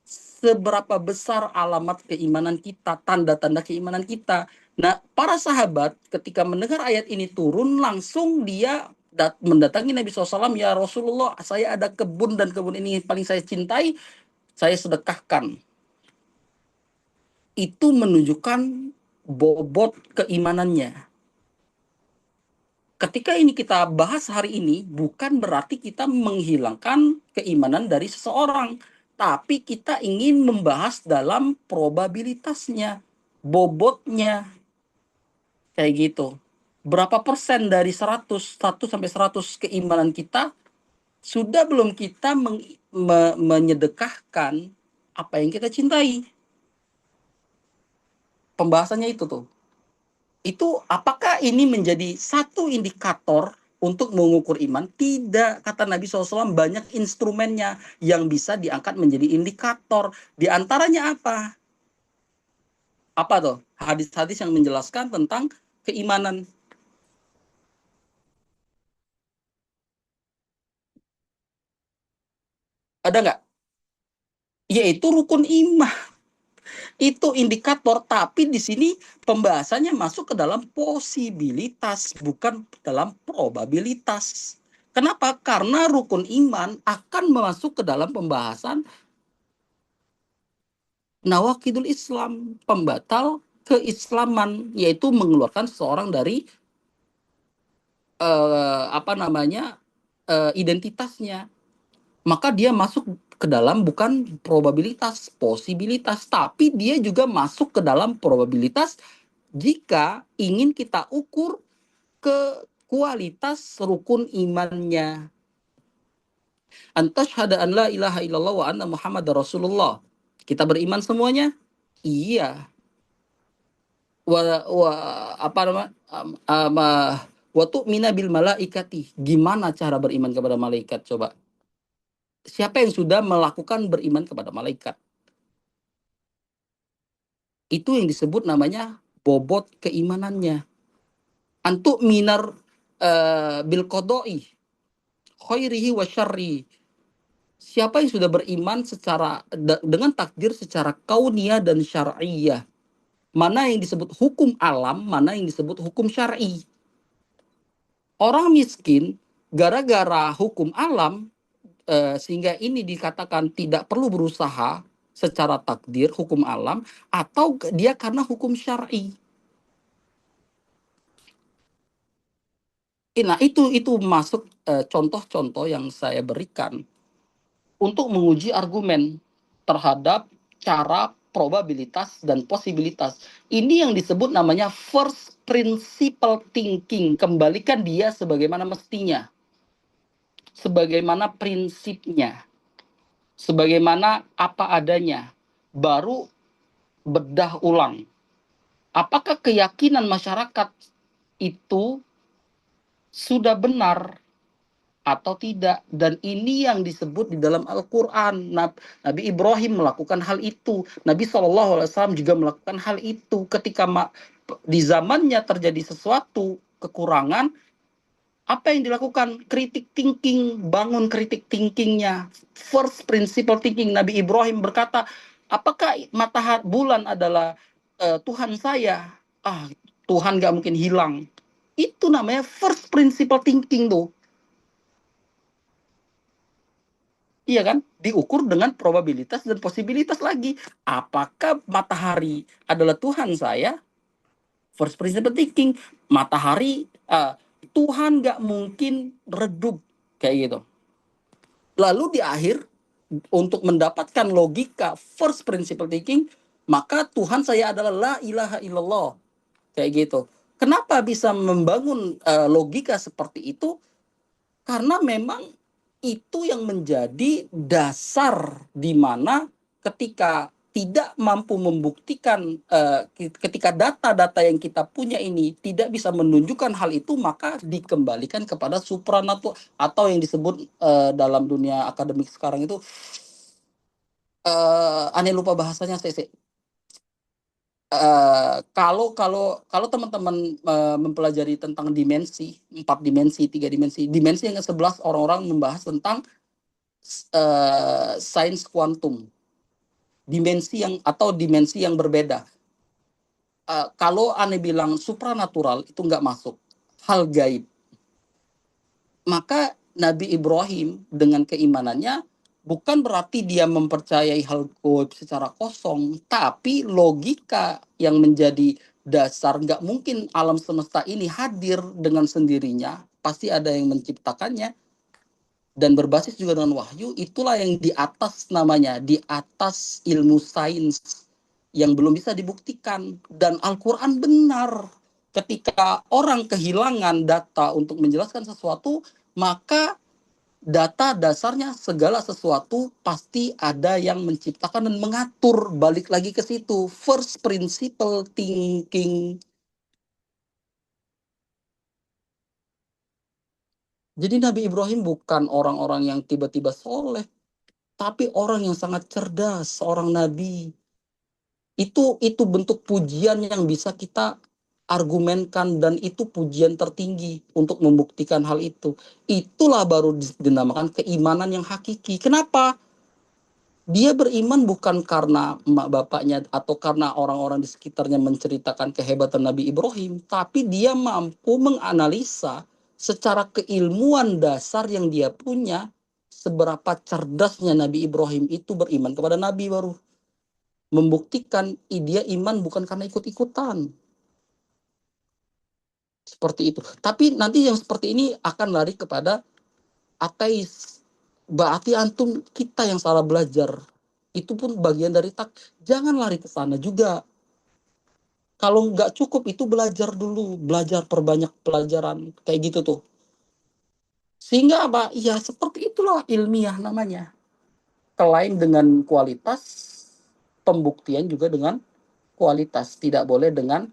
Speaker 1: seberapa besar alamat keimanan kita, tanda-tanda keimanan kita. Nah, para sahabat ketika mendengar ayat ini turun, langsung dia mendatangi Nabi SAW, ya Rasulullah, saya ada kebun dan kebun ini paling saya cintai, saya sedekahkan. Itu menunjukkan bobot keimanannya. Ketika ini kita bahas hari ini, bukan berarti kita menghilangkan keimanan dari seseorang, tapi kita ingin membahas dalam probabilitasnya, bobotnya, kayak gitu. Berapa persen dari 100 sampai 100 keimanan kita sudah belum kita menyedekahkan apa yang kita cintai. Pembahasannya itu tuh. Itu apakah ini menjadi satu indikator untuk mengukur iman? Tidak, kata Nabi SAW, banyak instrumennya yang bisa diangkat menjadi indikator. Di antaranya apa? Apa tuh? Hadis-hadis yang menjelaskan tentang keimanan. Ada nggak? Yaitu rukun iman. Itu indikator, tapi di sini pembahasannya masuk ke dalam posibilitas, bukan dalam probabilitas. Kenapa? Karena rukun iman akan masuk ke dalam pembahasan nawakidul Islam, pembatal keislaman, yaitu mengeluarkan seseorang dari identitasnya. Maka dia masuk ke dalam bukan probabilitas, posibilitas, tapi dia juga masuk ke dalam probabilitas jika ingin kita ukur ke kualitas rukun imannya. Antasyhada an la ilaha illallah wa anna Muhammad Rasulullah. Kita beriman semuanya? Iya. Wa apa nama? Wa tu'mina bil malaikati. Gimana cara beriman kepada malaikat coba? Siapa yang sudah melakukan beriman kepada malaikat? Itu yang disebut namanya bobot keimanannya. Antu minar bil qada'i khairihi wa syarri. Siapa yang sudah beriman secara dengan takdir secara kauniyah dan syar'iyah. Mana yang disebut hukum alam, mana yang disebut hukum syar'i. Orang miskin gara-gara hukum alam sehingga ini dikatakan tidak perlu berusaha secara takdir hukum alam, atau dia karena hukum syar'i. Nah, itu masuk contoh-contoh yang saya berikan untuk menguji argumen terhadap cara probabilitas dan posibilitas. Ini yang disebut namanya first principle thinking. Kembalikan dia sebagaimana mestinya, sebagaimana prinsipnya, sebagaimana apa adanya, baru bedah ulang. Apakah keyakinan masyarakat itu sudah benar atau tidak? Dan ini yang disebut di dalam Al-Quran. Nabi Ibrahim melakukan hal itu. Nabi SAW juga melakukan hal itu. Ketika di zamannya terjadi sesuatu kekurangan, apa yang dilakukan? Kritik thinking, bangun kritik thinkingnya. First principle thinking. Nabi Ibrahim berkata, apakah matahari bulan adalah Tuhan saya? Tuhan gak mungkin hilang. Itu namanya first principle thinking tuh. Iya kan? Diukur dengan probabilitas dan posibilitas lagi. Apakah matahari adalah Tuhan saya? First principle thinking. Matahari, Tuhan gak mungkin redup. Kayak gitu. Lalu di akhir, untuk mendapatkan logika first principle thinking, maka Tuhan saya adalah la ilaha illallah. Kayak gitu. Kenapa bisa membangun logika seperti itu? Karena memang itu yang menjadi dasar di mana ketika tidak mampu membuktikan, ketika data-data yang kita punya ini tidak bisa menunjukkan hal itu, maka dikembalikan kepada supranatural, atau yang disebut dalam dunia akademik sekarang itu, aneh lupa bahasanya, Kalau teman-teman mempelajari tentang dimensi, 4 dimensi, 3 dimensi, dimensi yang ke-11 orang-orang membahas tentang sains kuantum, dimensi yang berbeda. Kalau aneh bilang supranatural itu nggak masuk, hal gaib. Maka Nabi Ibrahim dengan keimanannya bukan berarti dia mempercayai hal gaib secara kosong, tapi logika yang menjadi dasar. Nggak mungkin alam semesta ini hadir dengan sendirinya, pasti ada yang menciptakannya, dan berbasis juga dengan wahyu. Itulah yang di atas namanya, di atas ilmu sains yang belum bisa dibuktikan. Dan Al-Quran benar, ketika orang kehilangan data untuk menjelaskan sesuatu, maka data dasarnya segala sesuatu pasti ada yang menciptakan dan mengatur. Balik lagi ke situ, first principle thinking. Jadi Nabi Ibrahim bukan orang-orang yang tiba-tiba soleh, tapi orang yang sangat cerdas, seorang nabi. Itu bentuk pujian yang bisa kita argumenkan, dan itu pujian tertinggi untuk membuktikan hal itu. Itulah baru dinamakan keimanan yang hakiki. Kenapa? Dia beriman bukan karena emak bapaknya atau karena orang-orang di sekitarnya menceritakan kehebatan Nabi Ibrahim, tapi dia mampu menganalisa secara keilmuan dasar yang dia punya, seberapa cerdasnya Nabi Ibrahim itu beriman kepada Nabi, baru membuktikan dia iman bukan karena ikut-ikutan. Seperti itu. Tapi nanti yang seperti ini akan lari kepada ateis. Berarti antum, kita yang salah belajar. Itu pun bagian dari jangan lari ke sana juga. Kalau nggak cukup itu belajar dulu, belajar, perbanyak pelajaran kayak gitu tuh. Sehingga apa? Ya seperti itulah ilmiah namanya. Klaim dengan kualitas, pembuktian juga dengan kualitas. Tidak boleh dengan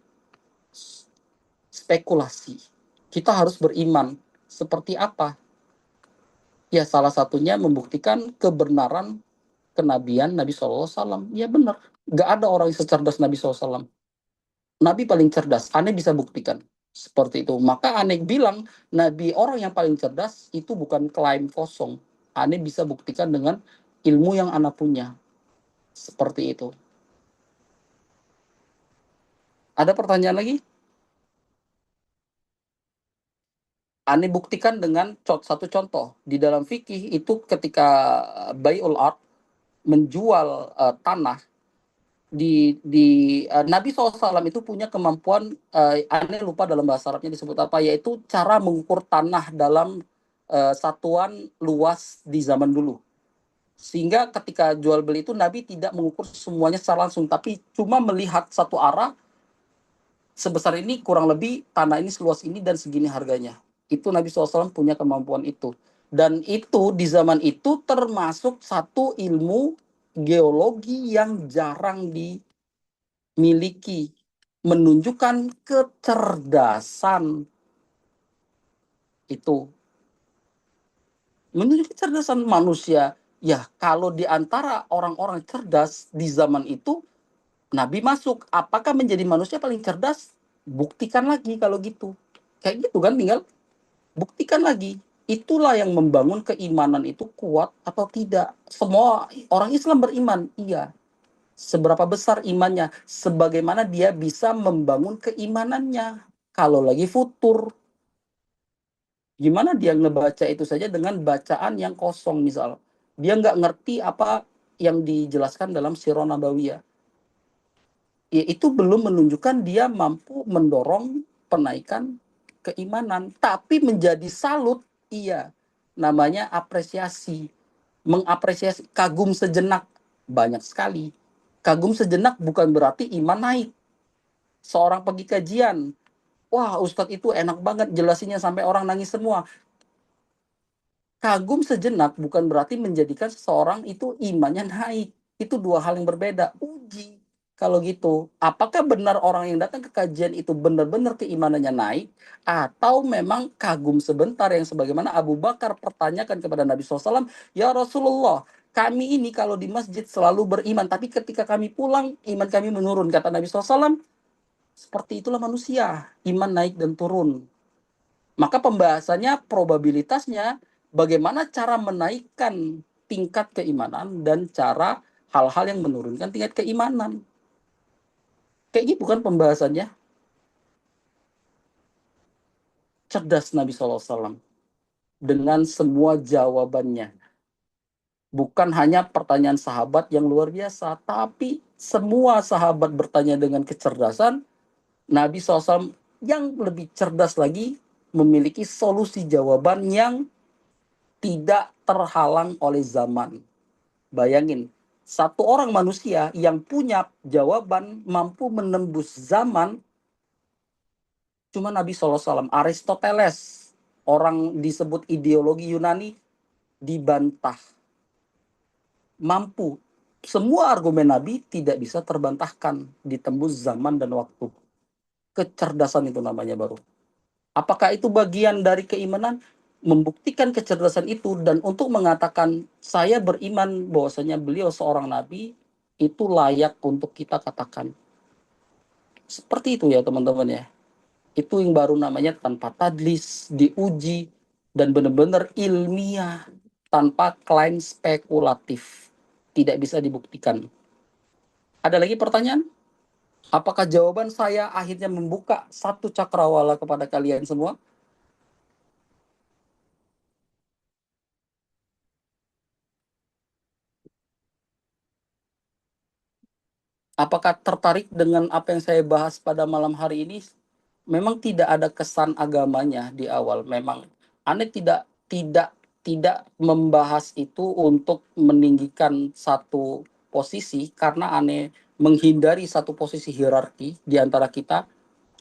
Speaker 1: spekulasi. Kita harus beriman. Seperti apa? Ya salah satunya membuktikan kebenaran kenabian Nabi SAW. Ya benar. Nggak ada orang yang secerdas Nabi SAW. Nabi paling cerdas. Aneh bisa buktikan. Seperti itu. Maka aneh bilang, Nabi orang yang paling cerdas itu bukan klaim kosong. Aneh bisa buktikan dengan ilmu yang anak punya. Seperti itu. Ada pertanyaan lagi? Aneh buktikan dengan satu contoh. Di dalam fikih itu ketika Bai'ul Ard, menjual tanah, Nabi SAW itu punya kemampuan, aneh lupa dalam bahasa Arabnya disebut apa, yaitu cara mengukur tanah dalam satuan luas di zaman dulu. Sehingga ketika jual beli itu Nabi tidak mengukur semuanya secara langsung, tapi cuma melihat satu arah, sebesar ini kurang lebih tanah ini seluas ini dan segini harganya. Itu Nabi SAW punya kemampuan itu. Dan itu di zaman itu termasuk satu ilmu geologi yang jarang dimiliki, menunjukkan kecerdasan itu, menunjukkan kecerdasan manusia. Ya kalau di antara orang-orang cerdas di zaman itu Nabi masuk, apakah menjadi manusia paling cerdas? Buktikan lagi kalau gitu. Kayak gitu kan, tinggal buktikan lagi. Itulah yang membangun keimanan itu kuat atau tidak. Semua orang Islam beriman, iya. Seberapa besar imannya, sebagaimana dia bisa membangun keimanannya. Kalau lagi futur, gimana dia ngebaca itu saja dengan bacaan yang kosong misal. Dia nggak ngerti apa yang dijelaskan dalam Sirah Nabawiyah. Ya, itu belum menunjukkan dia mampu mendorong penaikan keimanan. Tapi menjadi salut, iya. Namanya apresiasi. Mengapresiasi, kagum sejenak. Banyak sekali. Kagum sejenak bukan berarti iman naik. Seorang pergi kajian, wah Ustadz itu enak banget jelasinnya sampai orang nangis semua. Kagum sejenak bukan berarti menjadikan seseorang itu imannya naik. Itu dua hal yang berbeda. Uji. Kalau gitu, apakah benar orang yang datang ke kajian itu benar-benar keimanannya naik, atau memang kagum sebentar yang sebagaimana Abu Bakar pertanyakan kepada Nabi SAW, ya Rasulullah, kami ini kalau di masjid selalu beriman, tapi ketika kami pulang, iman kami menurun. Kata Nabi SAW, seperti itulah manusia, iman naik dan turun. Maka pembahasannya, probabilitasnya, bagaimana cara menaikkan tingkat keimanan dan cara hal-hal yang menurunkan tingkat keimanan. Kayak gitu kan pembahasannya. Cerdas Nabi SAW dengan semua jawabannya. Bukan hanya pertanyaan sahabat yang luar biasa, tapi semua sahabat bertanya dengan kecerdasan. Nabi SAW yang lebih cerdas lagi memiliki solusi jawaban yang tidak terhalang oleh zaman. Bayangin, satu orang manusia yang punya jawaban mampu menembus zaman, cuma Nabi SAW. Aristoteles, orang disebut ideologi Yunani, dibantah. Mampu. Semua argumen Nabi tidak bisa terbantahkan, ditembus zaman dan waktu. Kecerdasan itu namanya baru. Apakah itu bagian dari keimanan? Membuktikan kecerdasan itu dan untuk mengatakan saya beriman bahwasanya beliau seorang nabi, itu layak untuk kita katakan. Seperti itu ya teman-teman ya. Itu yang baru namanya tanpa tadlis, diuji, dan benar-benar ilmiah, tanpa klaim spekulatif. Tidak bisa dibuktikan. Ada lagi pertanyaan? Apakah jawaban saya akhirnya membuka satu cakrawala kepada kalian semua? Apakah tertarik dengan apa yang saya bahas pada malam hari ini? Memang tidak ada kesan agamanya di awal. Memang aneh tidak membahas itu untuk meninggikan satu posisi karena aneh menghindari satu posisi hierarki di antara kita.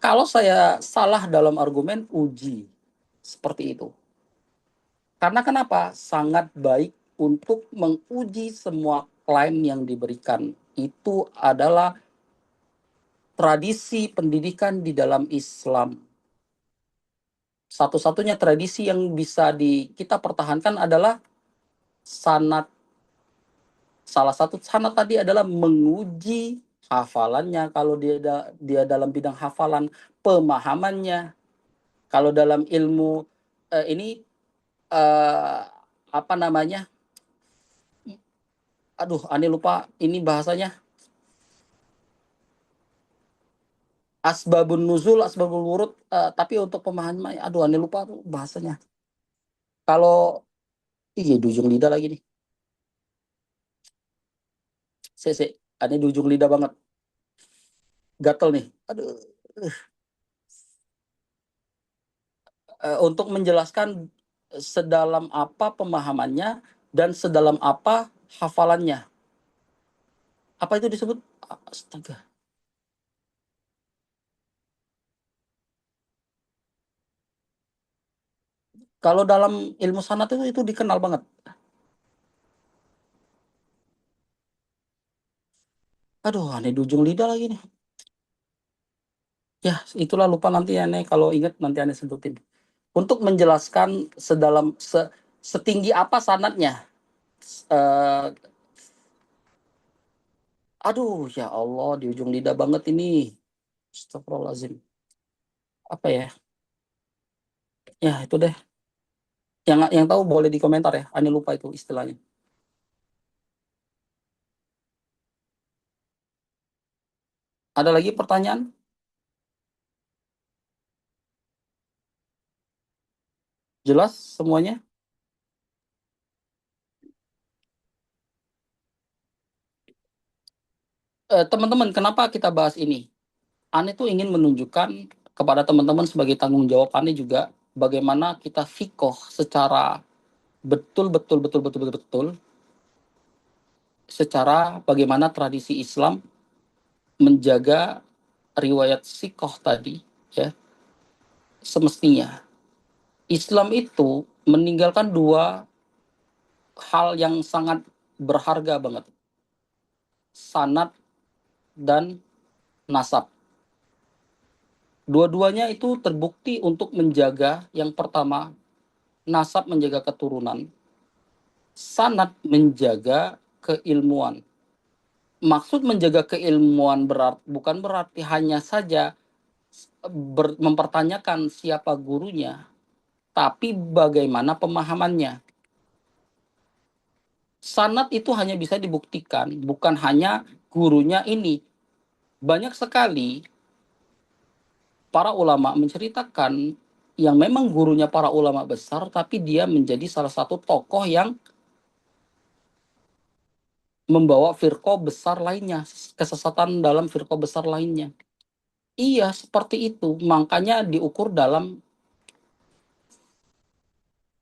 Speaker 1: Kalau saya salah dalam argumen, uji. Seperti itu. Karena kenapa? Sangat baik untuk menguji semua klaim yang diberikan. Itu adalah tradisi pendidikan di dalam Islam. Satu-satunya tradisi yang bisa kita pertahankan adalah sanad. Salah satu sanad tadi adalah menguji hafalannya, kalau dia dalam bidang hafalan, pemahamannya. Kalau dalam ilmu ini eh, apa namanya? Aduh, aneh lupa ini bahasanya. Asbabun nuzul, asbabul wurud, tapi untuk pemahaman, aduh aneh lupa tuh bahasanya. Kalau iya di ujung lidah lagi nih. Saya aneh di ujung lidah banget. Gatel nih. Aduh. Untuk menjelaskan sedalam apa pemahamannya dan sedalam apa hafalannya. Apa itu disebut? Astaga. Kalau dalam ilmu sanad itu dikenal banget. Aduh, aneh di ujung lidah lagi nih. Ya, itulah lupa nanti aneh kalau ingat nanti aneh sebutin. Untuk menjelaskan setinggi apa sanadnya. Uh, aduh, ya Allah, di ujung lidah banget ini. Astagfirullahaladzim. Apa ya? Ya, itu deh. Yang tahu boleh di komentar ya. Ani lupa itu istilahnya. Ada lagi pertanyaan? Jelas semuanya? Teman-teman, kenapa kita bahas ini? Ani tuh ingin menunjukkan kepada teman-teman sebagai tanggung jawab Ani juga bagaimana kita fikoh secara betul betul betul betul betul betul secara bagaimana tradisi Islam menjaga riwayat sikoh tadi ya semestinya. Islam itu meninggalkan dua hal yang sangat berharga banget. Sanad dan nasab. Dua-duanya itu terbukti untuk menjaga, yang pertama, nasab menjaga keturunan. Sanad menjaga keilmuan. Maksud menjaga keilmuan bukan berarti hanya saja mempertanyakan siapa gurunya, tapi bagaimana pemahamannya. Sanad itu hanya bisa dibuktikan, bukan hanya gurunya ini. Banyak sekali para ulama menceritakan yang memang gurunya para ulama besar, tapi dia menjadi salah satu tokoh yang membawa firqah besar lainnya, kesesatan dalam firqah besar lainnya. Iya, seperti itu. Makanya diukur dalam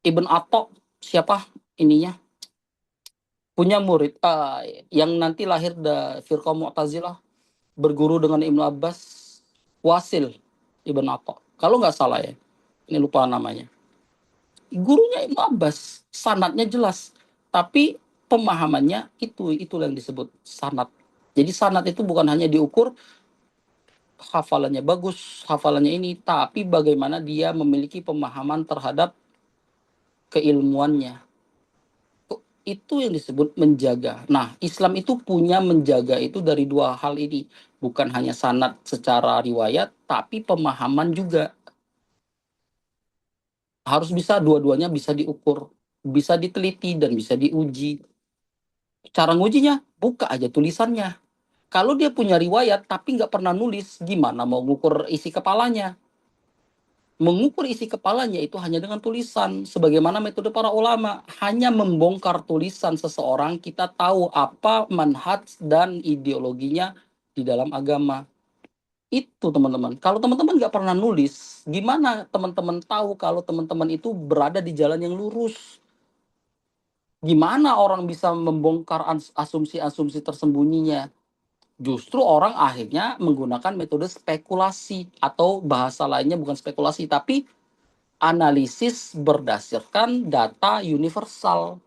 Speaker 1: Ibn Atok, siapa ininya? Punya murid yang nanti lahir dari firqah Mu'tazilah, berguru dengan Ibnu Abbas, Wasil Ibn Atok. Kalau nggak salah ya, ini lupa namanya. Gurunya Ibnu Abbas, sanadnya jelas, tapi pemahamannya itu yang disebut sanad. Jadi sanad itu bukan hanya diukur hafalannya bagus, hafalannya ini, tapi bagaimana dia memiliki pemahaman terhadap keilmuannya. Itu yang disebut menjaga. Nah, Islam itu punya menjaga itu dari dua hal ini. Bukan hanya sanad secara riwayat, tapi pemahaman juga. Harus bisa, dua-duanya bisa diukur, bisa diteliti, dan bisa diuji. Cara ngujinya, buka aja tulisannya. Kalau dia punya riwayat, tapi nggak pernah nulis, gimana mau ngukur isi kepalanya? Mengukur isi kepalanya itu hanya dengan tulisan. Sebagaimana metode para ulama, hanya membongkar tulisan seseorang, kita tahu apa manhaj dan ideologinya di dalam agama. Itu teman-teman. Kalau teman-teman nggak pernah nulis, gimana teman-teman tahu kalau teman-teman itu berada di jalan yang lurus? Gimana orang bisa membongkar asumsi-asumsi tersembunyinya? Justru orang akhirnya menggunakan metode spekulasi, atau bahasa lainnya bukan spekulasi, tapi analisis berdasarkan data universal.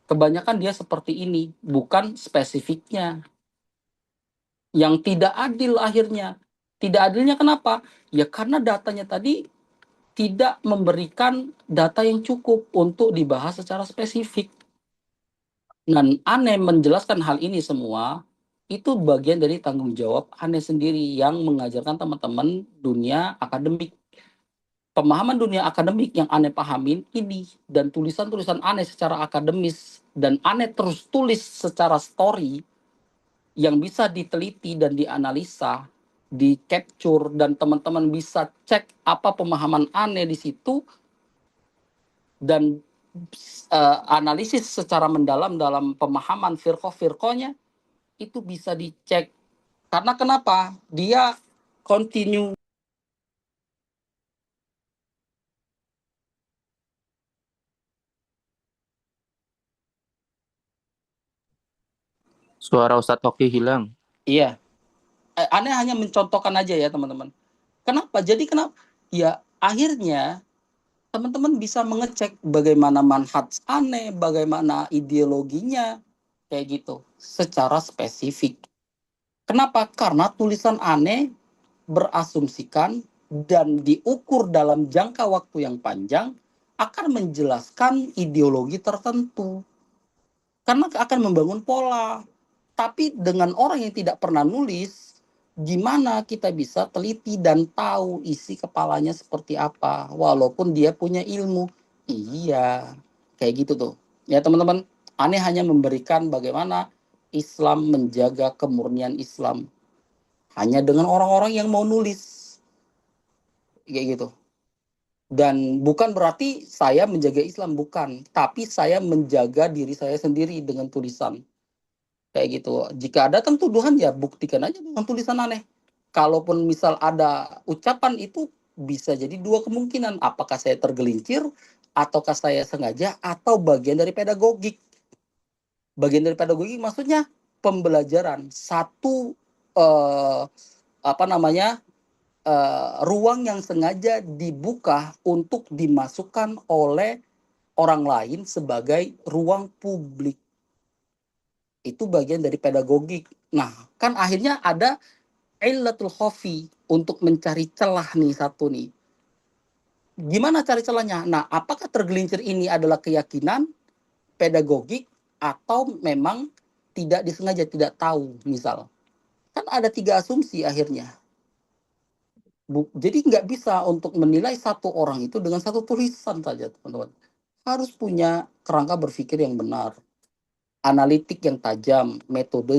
Speaker 1: Kebanyakan dia seperti ini, bukan spesifiknya. Yang tidak adil akhirnya. Tidak adilnya kenapa? Ya karena datanya tadi tidak memberikan data yang cukup untuk dibahas secara spesifik. Dan Aneh menjelaskan hal ini semua, itu bagian dari tanggung jawab Aneh sendiri yang mengajarkan teman-teman dunia akademik. Pemahaman dunia akademik yang Aneh pahamin ini, dan tulisan-tulisan Aneh secara akademis, dan Aneh terus tulis secara story yang bisa diteliti dan dianalisa, di capture, dan teman-teman bisa cek apa pemahaman Aneh di situ, dan analisis secara mendalam dalam pemahaman firqoh-firqohnya, itu bisa dicek. Karena kenapa? Dia continue.
Speaker 4: Suara Ustadz Hoki hilang.
Speaker 1: Iya, Aneh hanya mencontohkan aja ya teman-teman. Kenapa? Jadi kenapa? Ya akhirnya teman-teman bisa mengecek bagaimana manhaj Aneh, bagaimana ideologinya, kayak gitu, secara spesifik. Kenapa? Karena tulisan Aneh berasumsikan dan diukur dalam jangka waktu yang panjang akan menjelaskan ideologi tertentu. Karena akan membangun pola. Tapi dengan orang yang tidak pernah nulis, gimana kita bisa teliti dan tahu isi kepalanya seperti apa, walaupun dia punya ilmu. Iya, kayak gitu tuh. Ya teman-teman, Aneh hanya memberikan bagaimana Islam menjaga kemurnian Islam. Hanya dengan orang-orang yang mau nulis. Kayak gitu. Dan bukan berarti saya menjaga Islam, bukan. Tapi saya menjaga diri saya sendiri dengan tulisan. Kayak gitu. Jika ada tuduhan, ya buktikan aja dengan tulisan Aneh. Kalaupun misal ada ucapan, itu bisa jadi dua kemungkinan. Apakah saya tergelincir, ataukah saya sengaja, atau bagian dari pedagogik. Bagian dari pedagogik maksudnya pembelajaran. Satu ruang yang sengaja dibuka untuk dimasukkan oleh orang lain sebagai ruang publik. Itu bagian dari pedagogik. Nah, kan akhirnya ada illatul khofi, untuk mencari celah nih satu nih. Gimana cari celahnya? Nah, apakah tergelincir ini adalah keyakinan, pedagogik atau memang tidak disengaja, tidak tahu misal. Kan ada 3 asumsi akhirnya. Jadi nggak bisa untuk menilai satu orang itu dengan satu tulisan saja, teman-teman. Harus punya kerangka berpikir yang benar, analitik yang tajam, metode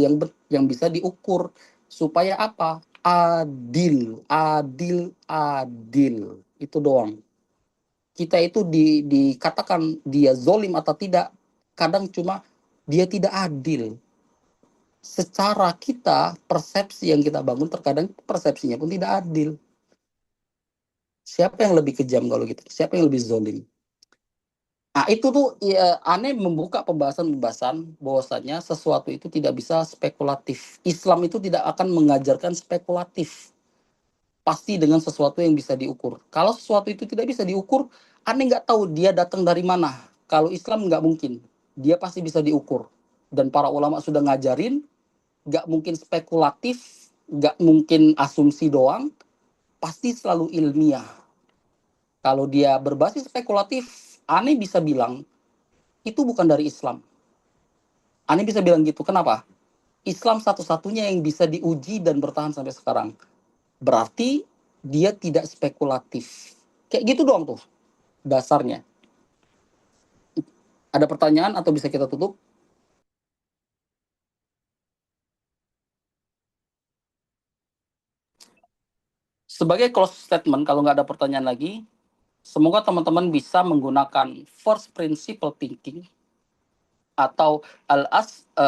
Speaker 1: yang bisa diukur supaya apa? Adil, adil, adil. Itu doang. Kita itu dikatakan dia zolim atau tidak, kadang cuma dia tidak adil. Secara kita, persepsi yang kita bangun terkadang persepsinya pun tidak adil. Siapa yang lebih kejam kalau gitu? Siapa yang lebih zolim? Nah, itu tuh ya, aneh membuka pembahasan-pembahasan bahwasanya sesuatu itu tidak bisa spekulatif. Islam itu tidak akan mengajarkan spekulatif. Pasti dengan sesuatu yang bisa diukur. Kalau sesuatu itu tidak bisa diukur, aneh nggak tahu dia datang dari mana. Kalau Islam nggak mungkin. Dia pasti bisa diukur. Dan para ulama sudah ngajarin, nggak mungkin spekulatif, nggak mungkin asumsi doang, pasti selalu ilmiah. Kalau dia berbasis spekulatif, aneh bisa bilang itu bukan dari Islam. Aneh bisa bilang gitu. Kenapa? Islam satu-satunya yang bisa diuji dan bertahan sampai sekarang. Berarti dia tidak spekulatif. Kayak gitu doang tuh dasarnya. Ada pertanyaan atau bisa kita tutup? Sebagai close statement, kalau nggak ada pertanyaan lagi, semoga teman-teman bisa menggunakan first principle thinking atau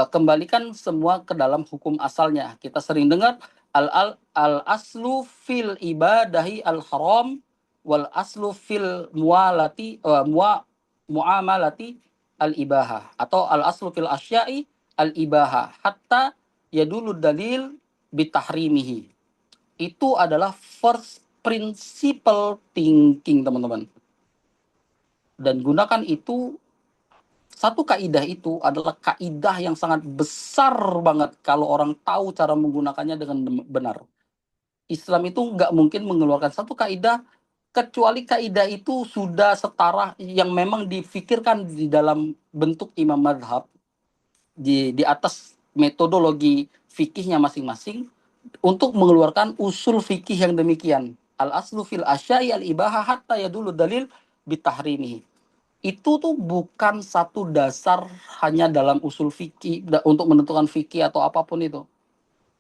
Speaker 1: kembalikan semua ke dalam hukum asalnya. Kita sering dengar al aslu fil ibadahi al haram wal aslu fil muamalati al ibaha, atau al aslu fil asyai al ibaha hatta yadulu dalil bitahrimihi. Itu adalah first principle thinking, teman-teman. Dan gunakan itu. Satu kaidah itu adalah kaidah yang sangat besar banget kalau orang tahu cara menggunakannya dengan benar. Islam itu nggak mungkin mengeluarkan satu kaidah kecuali kaidah itu sudah setara yang memang difikirkan di dalam bentuk imam madhab di atas metodologi fikihnya masing-masing untuk mengeluarkan usul fikih yang demikian. Al aslu fil asyai al ibaha hatta yadulu dalil bitahrimihi. Itu tuh bukan satu dasar hanya dalam usul fikih untuk menentukan fikih atau apapun itu.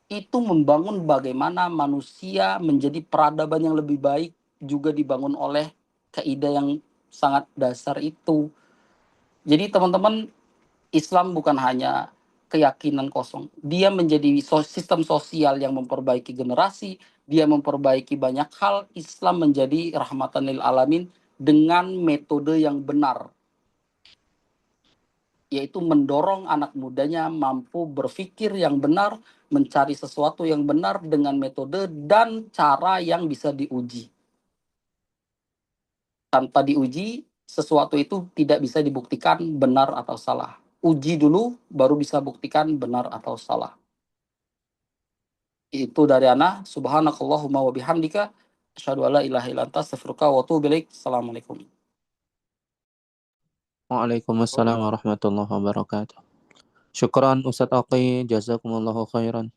Speaker 1: Itu membangun bagaimana manusia menjadi peradaban yang lebih baik, juga dibangun oleh kaidah yang sangat dasar itu. Jadi teman-teman, Islam bukan hanya keyakinan kosong. Dia menjadi sistem sosial yang memperbaiki generasi, dia memperbaiki banyak hal. Islam menjadi rahmatan lil alamin dengan metode yang benar, yaitu mendorong anak mudanya mampu berpikir yang benar, mencari sesuatu yang benar dengan metode dan cara yang bisa diuji. Tanpa diuji, sesuatu itu tidak bisa dibuktikan benar atau salah. Uji dulu, baru bisa buktikan benar atau salah. Itu dari ana. Subhanakallahumma wa bihamdika. Asyhadu an la ilaha illa anta astaghfiruka wa atubu ilaik. Assalamualaikum.
Speaker 4: Waalaikumsalam warahmatullahi wabarakatuh. Syukran Ustadz Aqi, jazakumullahu khairan.